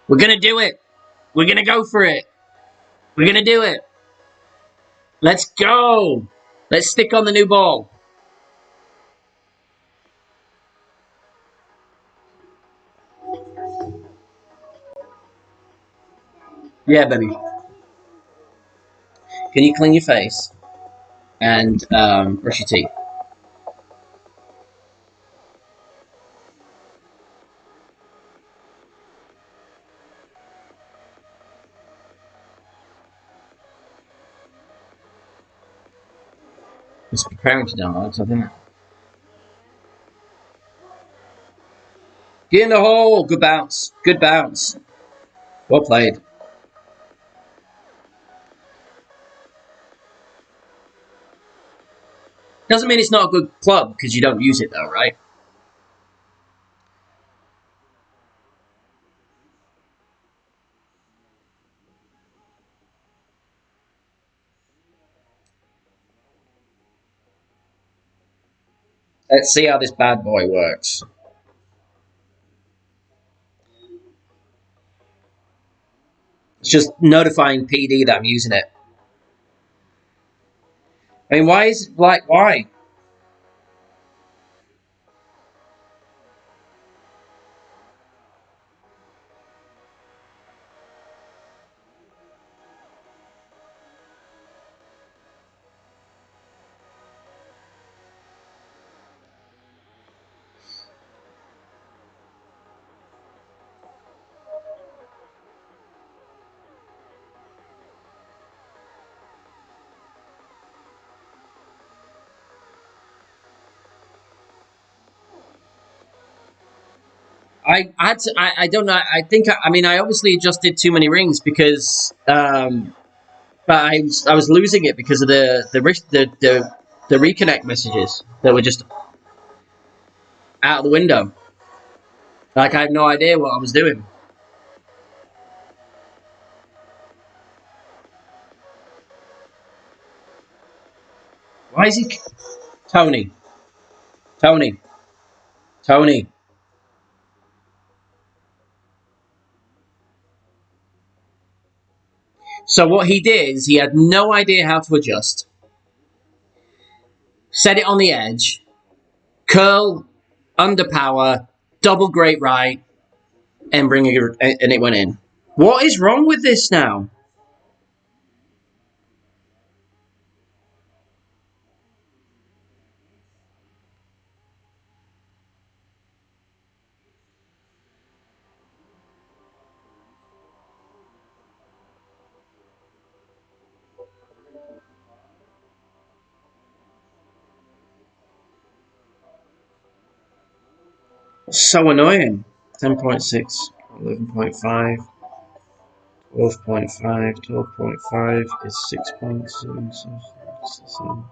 We're gonna do it! We're gonna go for it! We're gonna do it! Let's go! Let's stick on the new ball. Yeah, baby. Can you clean your face and brush your teeth? It's preparing to download something. Get in the hole! Good bounce. Good bounce. Well played. Doesn't mean it's not a good club because you don't use it though, right? Let's see how this bad boy works. It's just notifying PD that I'm using it. I mean, why is like why? I don't know. I think I mean I obviously just did too many rings because but I was losing it because of the reconnect messages that were just out of the window. Like I had no idea what I was doing. Why is he Tony? Tony. Tony. So what he did is he had no idea how to adjust. Set it on the edge. Curl, underpower, double great right, and it went in. What is wrong with this now? So annoying. 10.6, 11.5, 12.5, 12.5 is 6.7.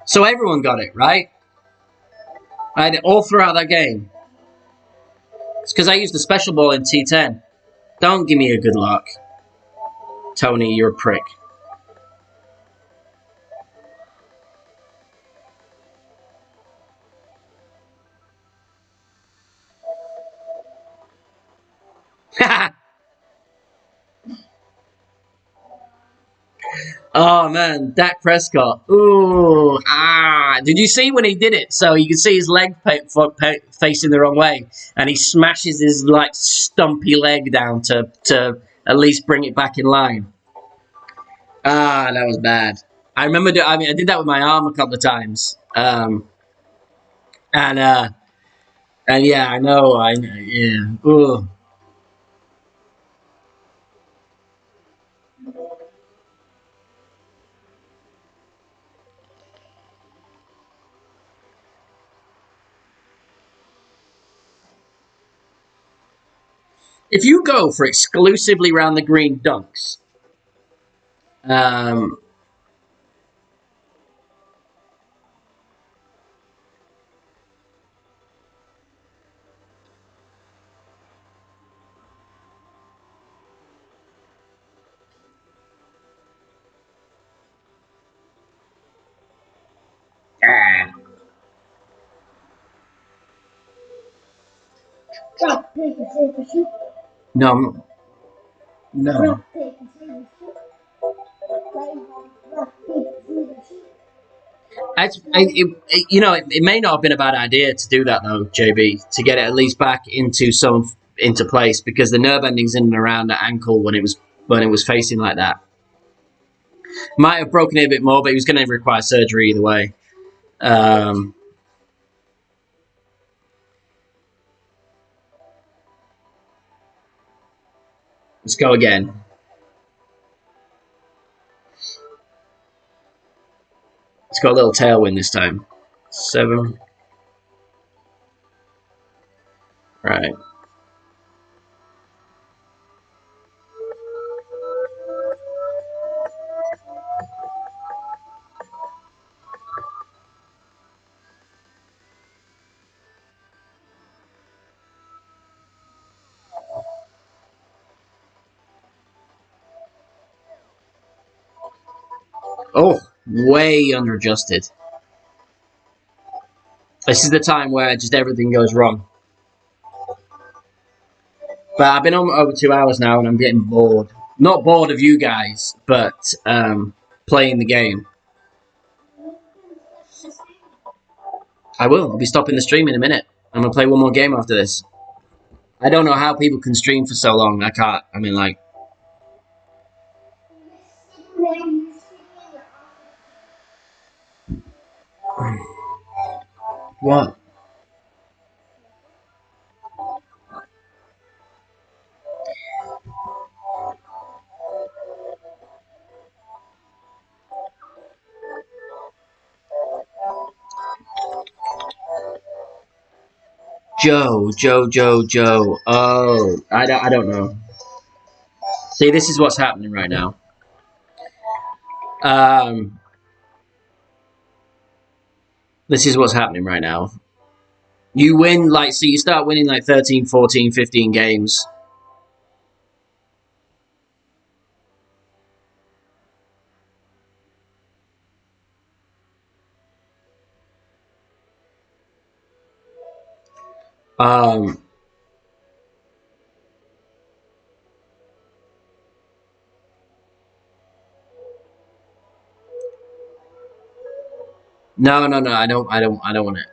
So everyone got it, right? I had it all throughout that game. It's because I used the special ball in T10. Don't give me a good luck. Tony, you're a prick. Oh man, Dak Prescott. Ooh, Did you see when he did it? So you can see his leg facing the wrong way, and he smashes his like stumpy leg down to at least bring it back in line. That was bad. I remember. I did that with my arm a couple of times. And yeah, I know. Yeah. Ooh. If you go for exclusively round the green dunks, um, ah, Rock, paper, scissors, shoot. no, no. Rock, paper, scissors, shoot. Rock, paper, scissors, shoot. It may not have been a bad idea to do that though, JB, to get it at least back into place because the nerve endings in and around the ankle when it was facing like that might have broken it a bit more, but he was going to require surgery either way. Let's go again. It's got a little tailwind this time. 7. Right. Oh, way under adjusted. This is the time where just everything goes wrong. But I've been on over 2 hours now and I'm getting bored. Not bored of you guys, but playing the game. I will. I'll be stopping the stream in a minute. I'm going to play one more game after this. I don't know how people can stream for so long. I can't. I mean, like... What? Joe. Oh, I don't know. See, this is what's happening right now. This is what's happening right now. You win, like, so you start winning like 13, 14, 15 games. Um, no, no, no. I don't want it.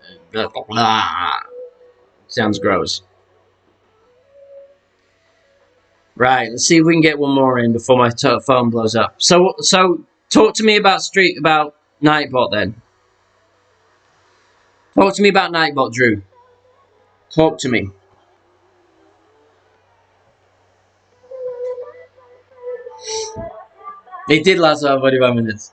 Sounds gross. Right. Let's see if we can get one more in before my phone blows up. So, talk to me about Nightbot then. Talk to me about Nightbot, Drew. Talk to me. It did last about 45 minutes.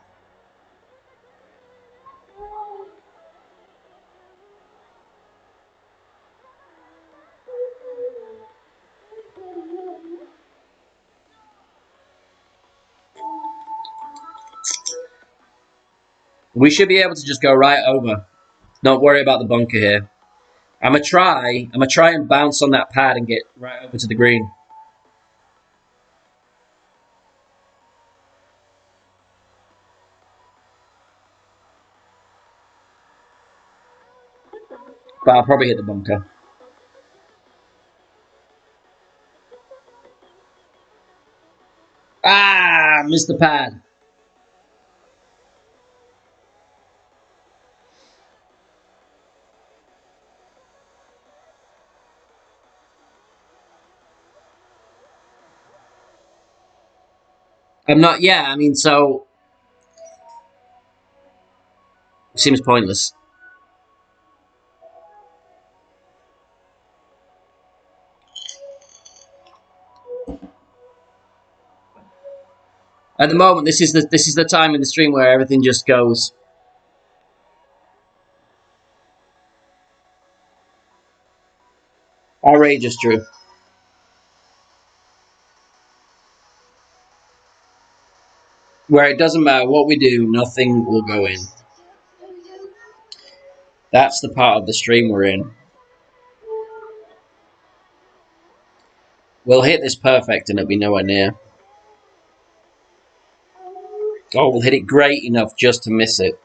We should be able to just go right over. Not worry about the bunker here. I'm gonna try and bounce on that pad and get right over to the green. But I'll probably hit the bunker. Ah, missed the pad. I'm not. Yeah, I mean, so seems pointless. At the moment, this is the time in the stream where everything just goes outrageous, Drew. Where it doesn't matter what we do, nothing will go in. That's the part of the stream we're in. We'll hit this perfect and it'll be nowhere near. Oh, we'll hit it great enough just to miss it.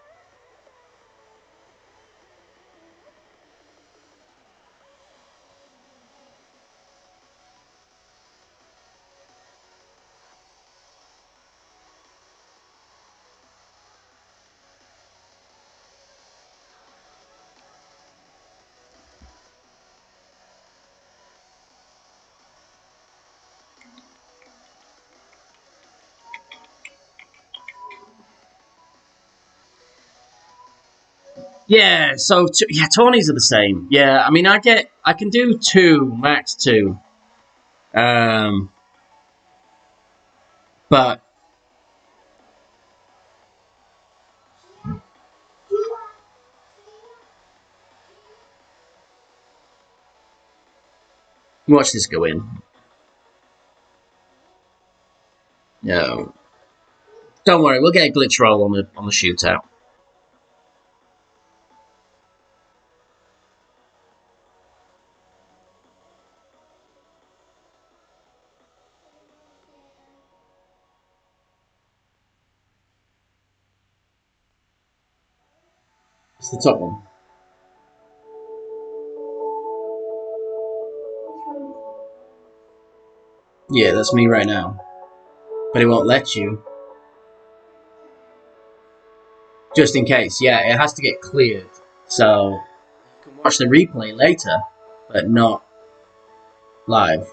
Yeah, so yeah, Tawnies are the same. Yeah, I mean, I can do two, max two. Um, but watch this go in. No, don't worry, we'll get a glitch roll on the shootout. It's the top one. Yeah, that's me right now. But it won't let you. Just in case, yeah, it has to get cleared. So you can watch the replay later, but not live.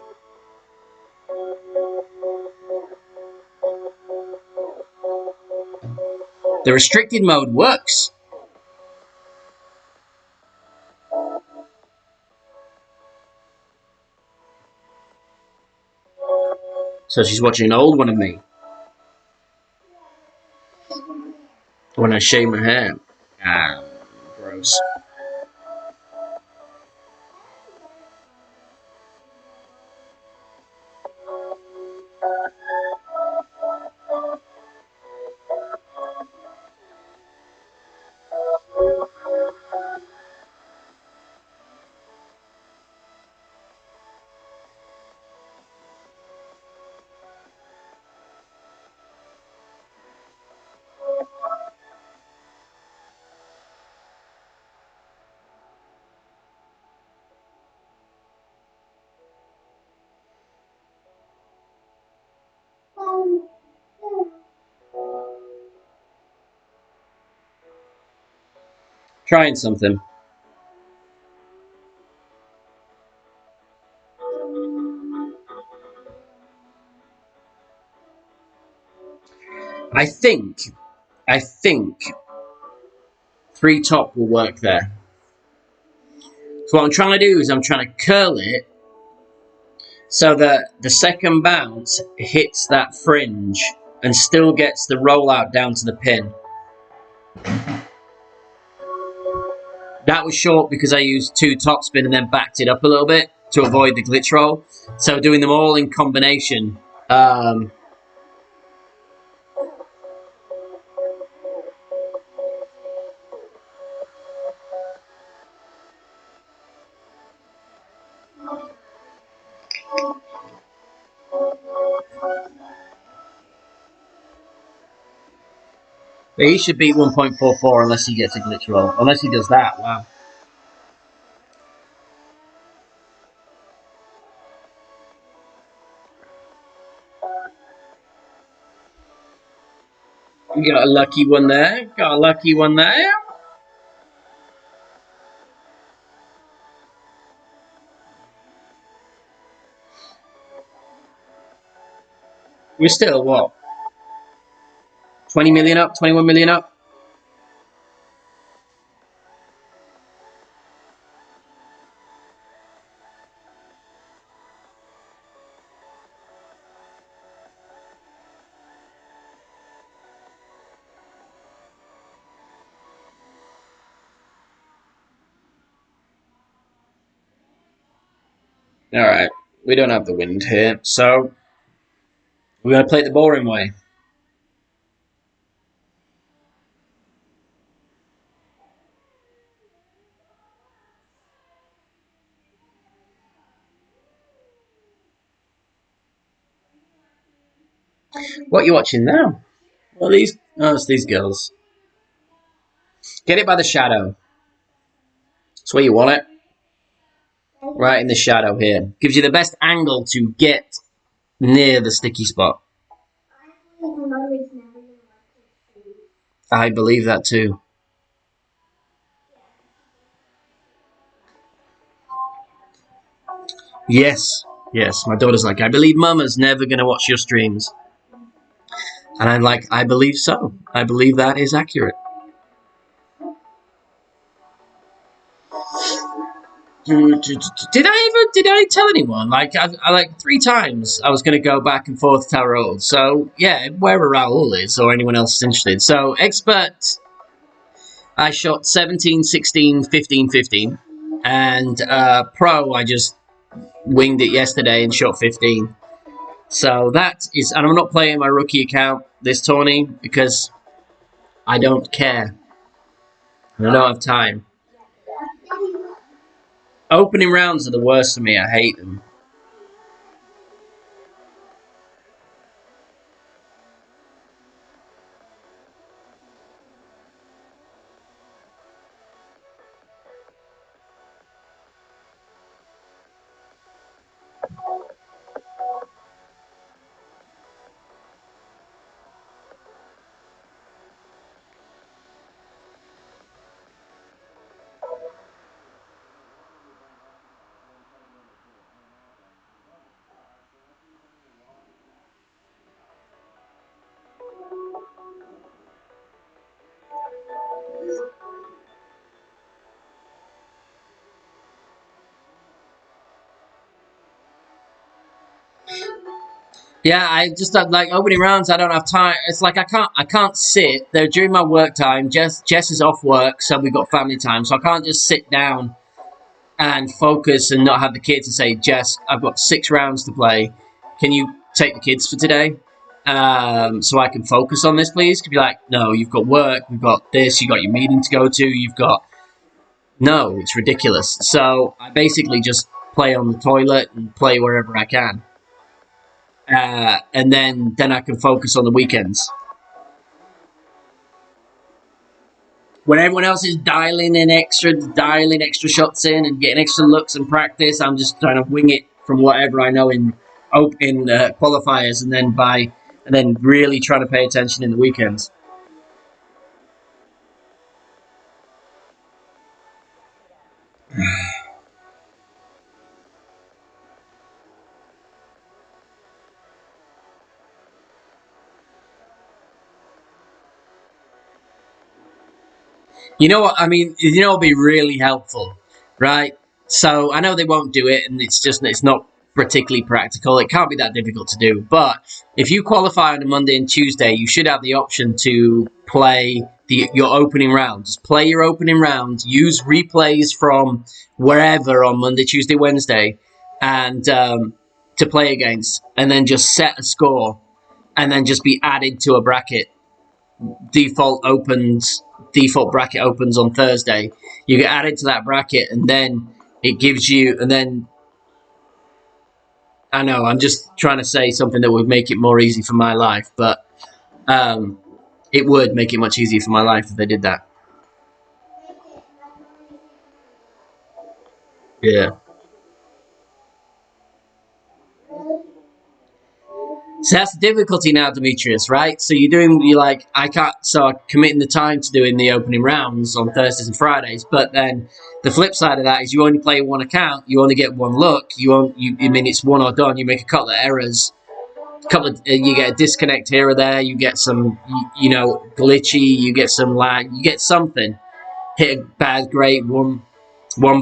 The restricted mode works. So she's watching an old one of me. When I shave my hair. Ah, gross. Trying something. I think 3 top will work there. So what I'm trying to do is I'm trying to curl it so that the second bounce hits that fringe and still gets the rollout down to the pin. That was short because I used 2 topspin and then backed it up a little bit to avoid the glitch roll. So doing them all in combination. He should beat 1.44 unless he gets a glitch roll. Unless he does that, wow. We got a lucky one there. Got a lucky one there. We're still, what? 20 million up? 21 million up? Alright. We don't have the wind here, so we're going to play it the boring way. What are you watching now? Well, these... Oh, it's these girls. Get it by the shadow. That's where you want it. Right in the shadow here. Gives you the best angle to get near the sticky spot. I believe that too. Yes. Yes, my daughter's like, I believe Mama's never going to watch your streams. And I'm like, I believe so. I believe that is accurate. Did I tell anyone? Like, I like 3 times I was going to go back and forth to Tower Road. So, yeah, wherever Raul is or anyone else is interested. So, expert, I shot 17, 16, 15, 15. And pro, I just winged it yesterday and shot 15. So that is, and I'm not playing my rookie account this tourney because I don't care. I don't have time. Opening rounds are the worst for me. I hate them. Yeah, I just like opening rounds. I don't have time. It's like I can't sit there during my work time. Jess is off work, so we've got family time. So I can't just sit down and focus and not have the kids and say, Jess, I've got 6 rounds to play. Can you take the kids for today? So I can focus on this, please. Could be like, no, you've got work. We've got this. You've got your meeting to go to. You've got no. It's ridiculous. So I basically just play on the toilet and play wherever I can. And then I can focus on the weekends. When everyone else is dialing extra shots in and getting extra looks and practice, I'm just trying to wing it from whatever I know in qualifiers, and then really trying to pay attention in the weekends. You know what I mean? You know, it'll be really helpful, right? So I know they won't do it, and it's not particularly practical. It can't be that difficult to do. But if you qualify on a Monday and Tuesday, you should have the option to play your opening round. Just play your opening round. Use replays from wherever on Monday, Tuesday, Wednesday, and to play against, and then just set a score, and then just be added to a bracket. Default bracket opens on Thursday. You get added to that bracket, and then it gives you. And then I know I'm just trying to say something that would make it more easy for my life, but um, it would make it much easier for my life if they did that. Yeah. So that's the difficulty now, Demetrius, right? So you're like, I can't, so I'm committing the time to doing the opening rounds on Thursdays and Fridays, but then the flip side of that is you only play one account, you only get one look, I mean, it's one or done, you make a couple of errors, you get a disconnect here or there, you get some, glitchy, you get some lag, you get something, hit a bad grate, one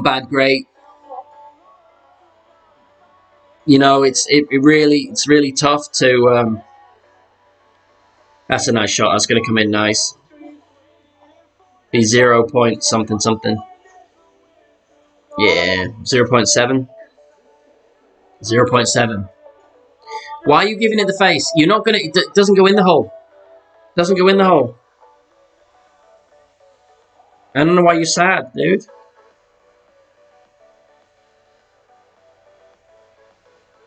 bad grate, it's really tough to, that's a nice shot, that's going to come in nice. Be 0 point something something. Yeah, 0.7. 0.7. Why are you giving it the face? You're not gonna. It doesn't go in the hole. Doesn't go in the hole. I don't know why you're sad, dude.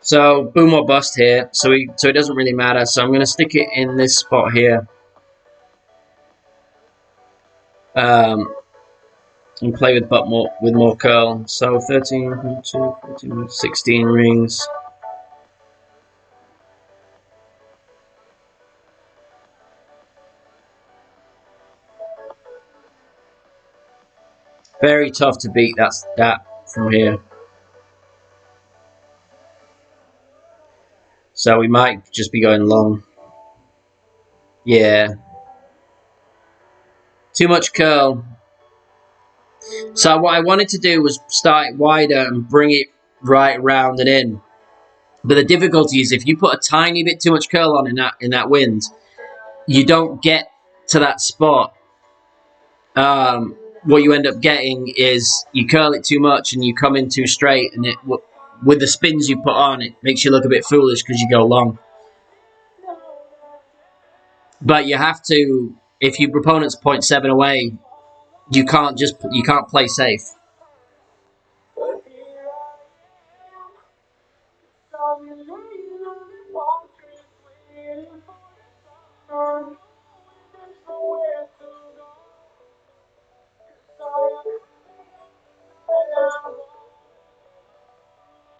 So boom or bust here. So it doesn't really matter. So I'm gonna stick it in this spot here. Um, and play with more curl. So 13, 14, 16 rings. Very tough to beat that from here. So we might just be going long. Yeah. Too much curl. So what I wanted to do was start it wider and bring it right round and in. But the difficulty is if you put a tiny bit too much curl on in that wind, you don't get to that spot. What you end up getting is you curl it too much and you come in too straight, and with the spins you put on, it makes you look a bit foolish because you go long. But you have to, if your opponent's 0.7 away, you can't play safe.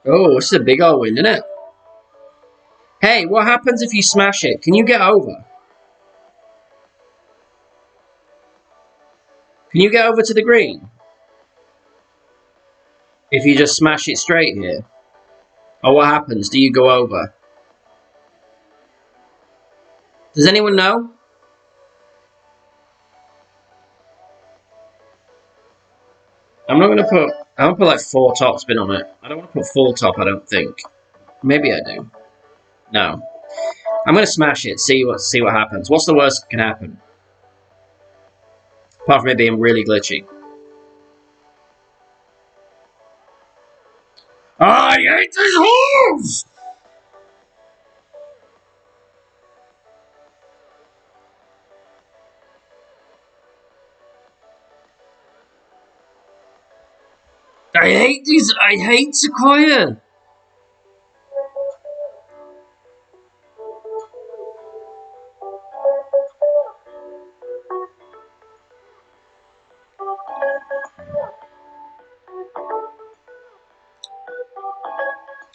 Oh, this is a big old win, isn't it? Hey, what happens if you smash it? Can you get over? Can you get over to the green? If you just smash it straight here? Or what happens? Do you go over? Does anyone know? I'm gonna put like 4 topspin on it. I don't want to put full top, I don't think. Maybe I do. No. I'm gonna smash it, see what happens. What's the worst that can happen? Apart from it being really glitchy. I hate these holes! I hate Sequoia!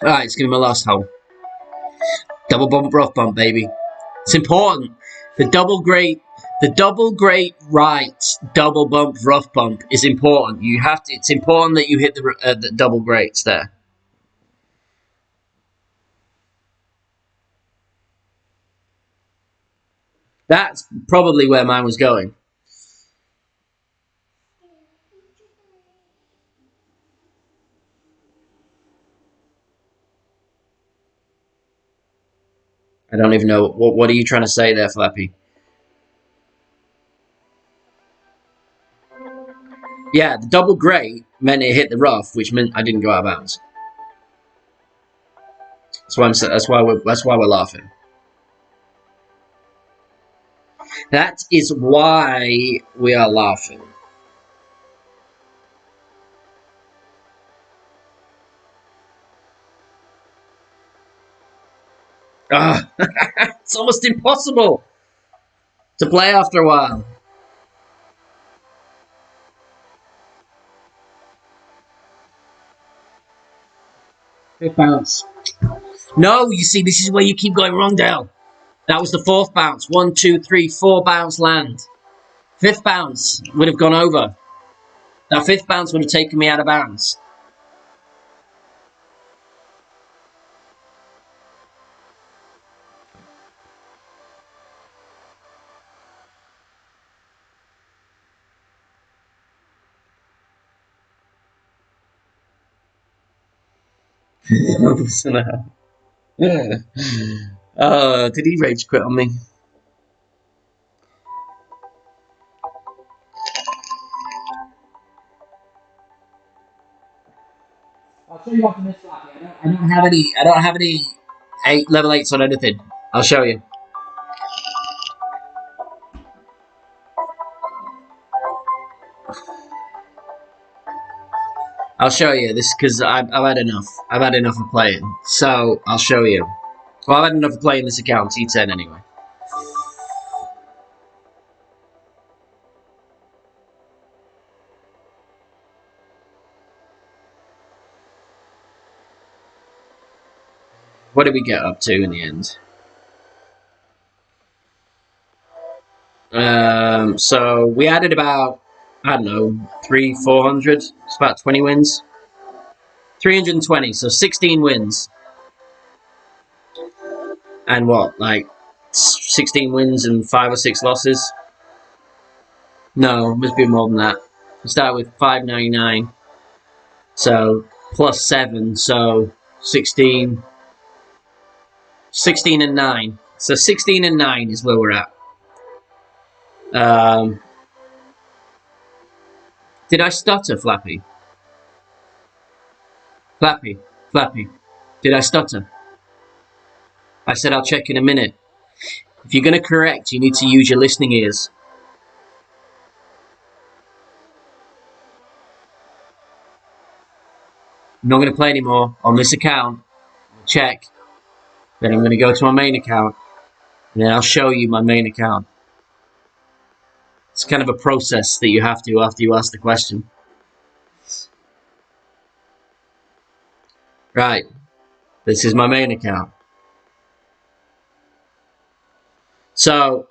Alright, it's gonna be my last hole. Double bump, rough bump, baby. It's important. The double great right double bump, rough bump is important. It's important that you hit the double greats there. That's probably where mine was going. I don't even know. What are you trying to say there, Flappy? Yeah, the double grey meant it hit the rough, which meant I didn't go out of bounds. That's why we're laughing. That is why we are laughing. Ah, it's almost impossible to play after a while. Fifth bounce. No, you see, this is where you keep going wrong, Dale. That was the fourth bounce. 1, 2, 3, 4 bounce land. Fifth bounce would have gone over. That fifth bounce would have taken me out of bounds. Did he rage quit on me? I'll show you what from this Flappy. I don't have any. I don't have any level 8s on anything. I'll show you. I'll show you this because I've had enough. I've had enough of playing. So I'll show you. Well, I've had enough of playing this account T10 anyway. What did we get up to in the end? So we added about, I don't know, 400. It's about 20 wins. 320, so 16 wins. And what, like 16 wins and 5 or 6 losses? No, it must be more than that. We start with 599. So plus 7, so 16. 16 and 9. So 16 and 9 is where we're at. Did I stutter, Flappy? Flappy, Flappy. Did I stutter? I said I'll check in a minute. If you're going to correct, you need to use your listening ears. I'm not going to play anymore on this account. I'll check. Then I'm going to go to my main account. And then I'll show you my main account. It's kind of a process that you have to after you ask the question. Right. This is my main account. So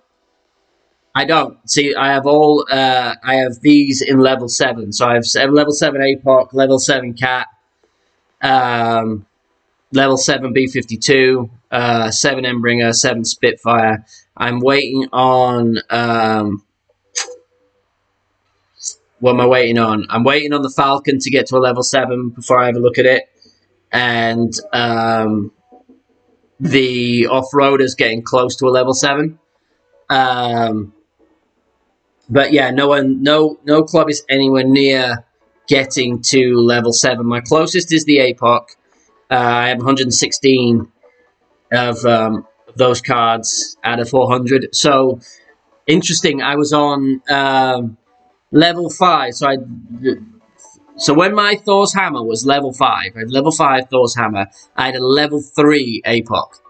I don't see. I have all. I have these in level 7. So I have level 7 APOC, level 7 Cat, level 7 B-52, 7 Embringer, 7 Spitfire. I'm waiting on. What am I waiting on? I'm waiting on the Falcon to get to a level 7 before I have a look at it, and the off-roader's getting close to a level 7. But yeah, no club is anywhere near getting to level 7. My closest is the APOC. I have 116 of those cards out of 400. So interesting. I was on level 5. So when my Thor's Hammer was level 5, I had level 5 Thor's Hammer. I had a level 3 APOC.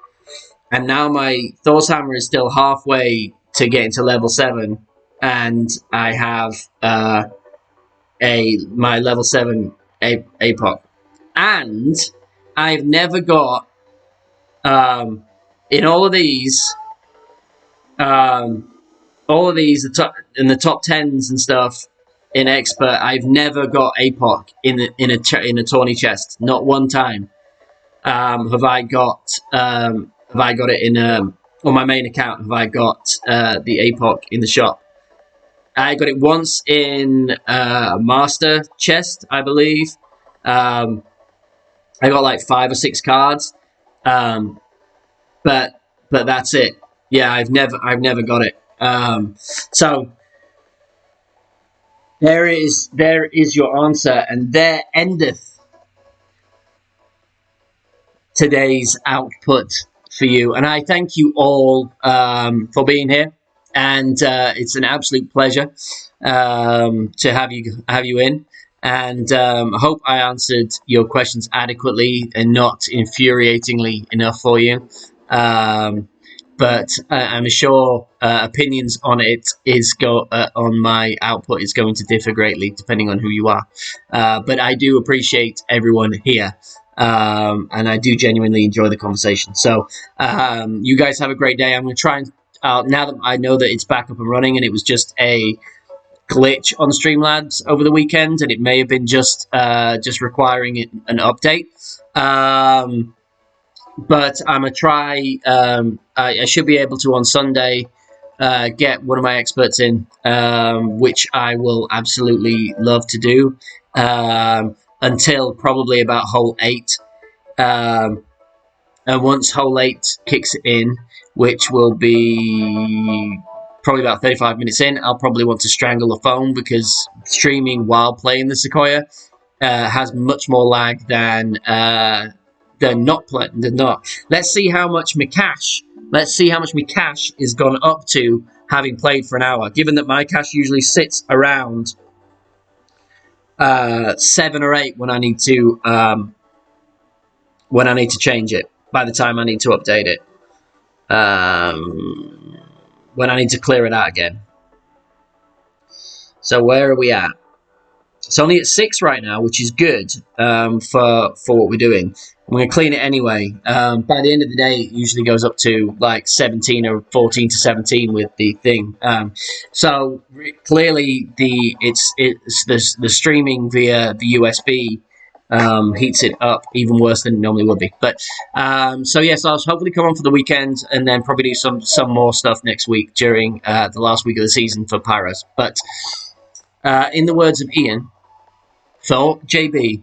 And now my Thor's Hammer is still halfway to getting to level 7. And I have my level 7 APOC. And I've never got, in all of these, in the top 10s and stuff, in Expert, I've never got APOC in a tourney chest. Not one time have I got it in on my main account. Have I got the APOC in the shop? I got it once in Master chest, I believe. I got like 5 or 6 cards, but but that's it. Yeah, I've never got it. So there is your answer, and there endeth today's output for you. And I thank you all for being here, and it's an absolute pleasure to have you in. And I hope I answered your questions adequately and not infuriatingly enough for you. But I'm sure opinions on it on my output is going to differ greatly depending on who you are. But I do appreciate everyone here, and I do genuinely enjoy the conversation. So you guys have a great day. I'm going to try and now that I know that it's back up and running, and it was just a glitch on Streamlabs over the weekend, and it may have been just requiring an update. But I'm going to try. I should be able to on Sunday get one of my experts in, which I will absolutely love to do until probably about hole 8. And once hole 8 kicks in, which will be probably about 35 minutes in, I'll probably want to strangle the phone, because streaming while playing the Sequoia has much more lag than not. Let's see how much my cash is gone up to having played for an hour. Given that my cash usually sits around 7 or 8 when I need to change it. By the time I need to update it, when I need to clear it out again. So where are we at? It's only at 6 right now, which is good for what we're doing. I'm going to clean it anyway. By the end of the day, it usually goes up to like 17 or 14 to 17 with the thing. So clearly, the streaming via the USB heats it up even worse than it normally would be. But so yes, I'll hopefully come on for the weekend, and then probably do some more stuff next week during the last week of the season for Pyros. But in the words of Ian, for JB,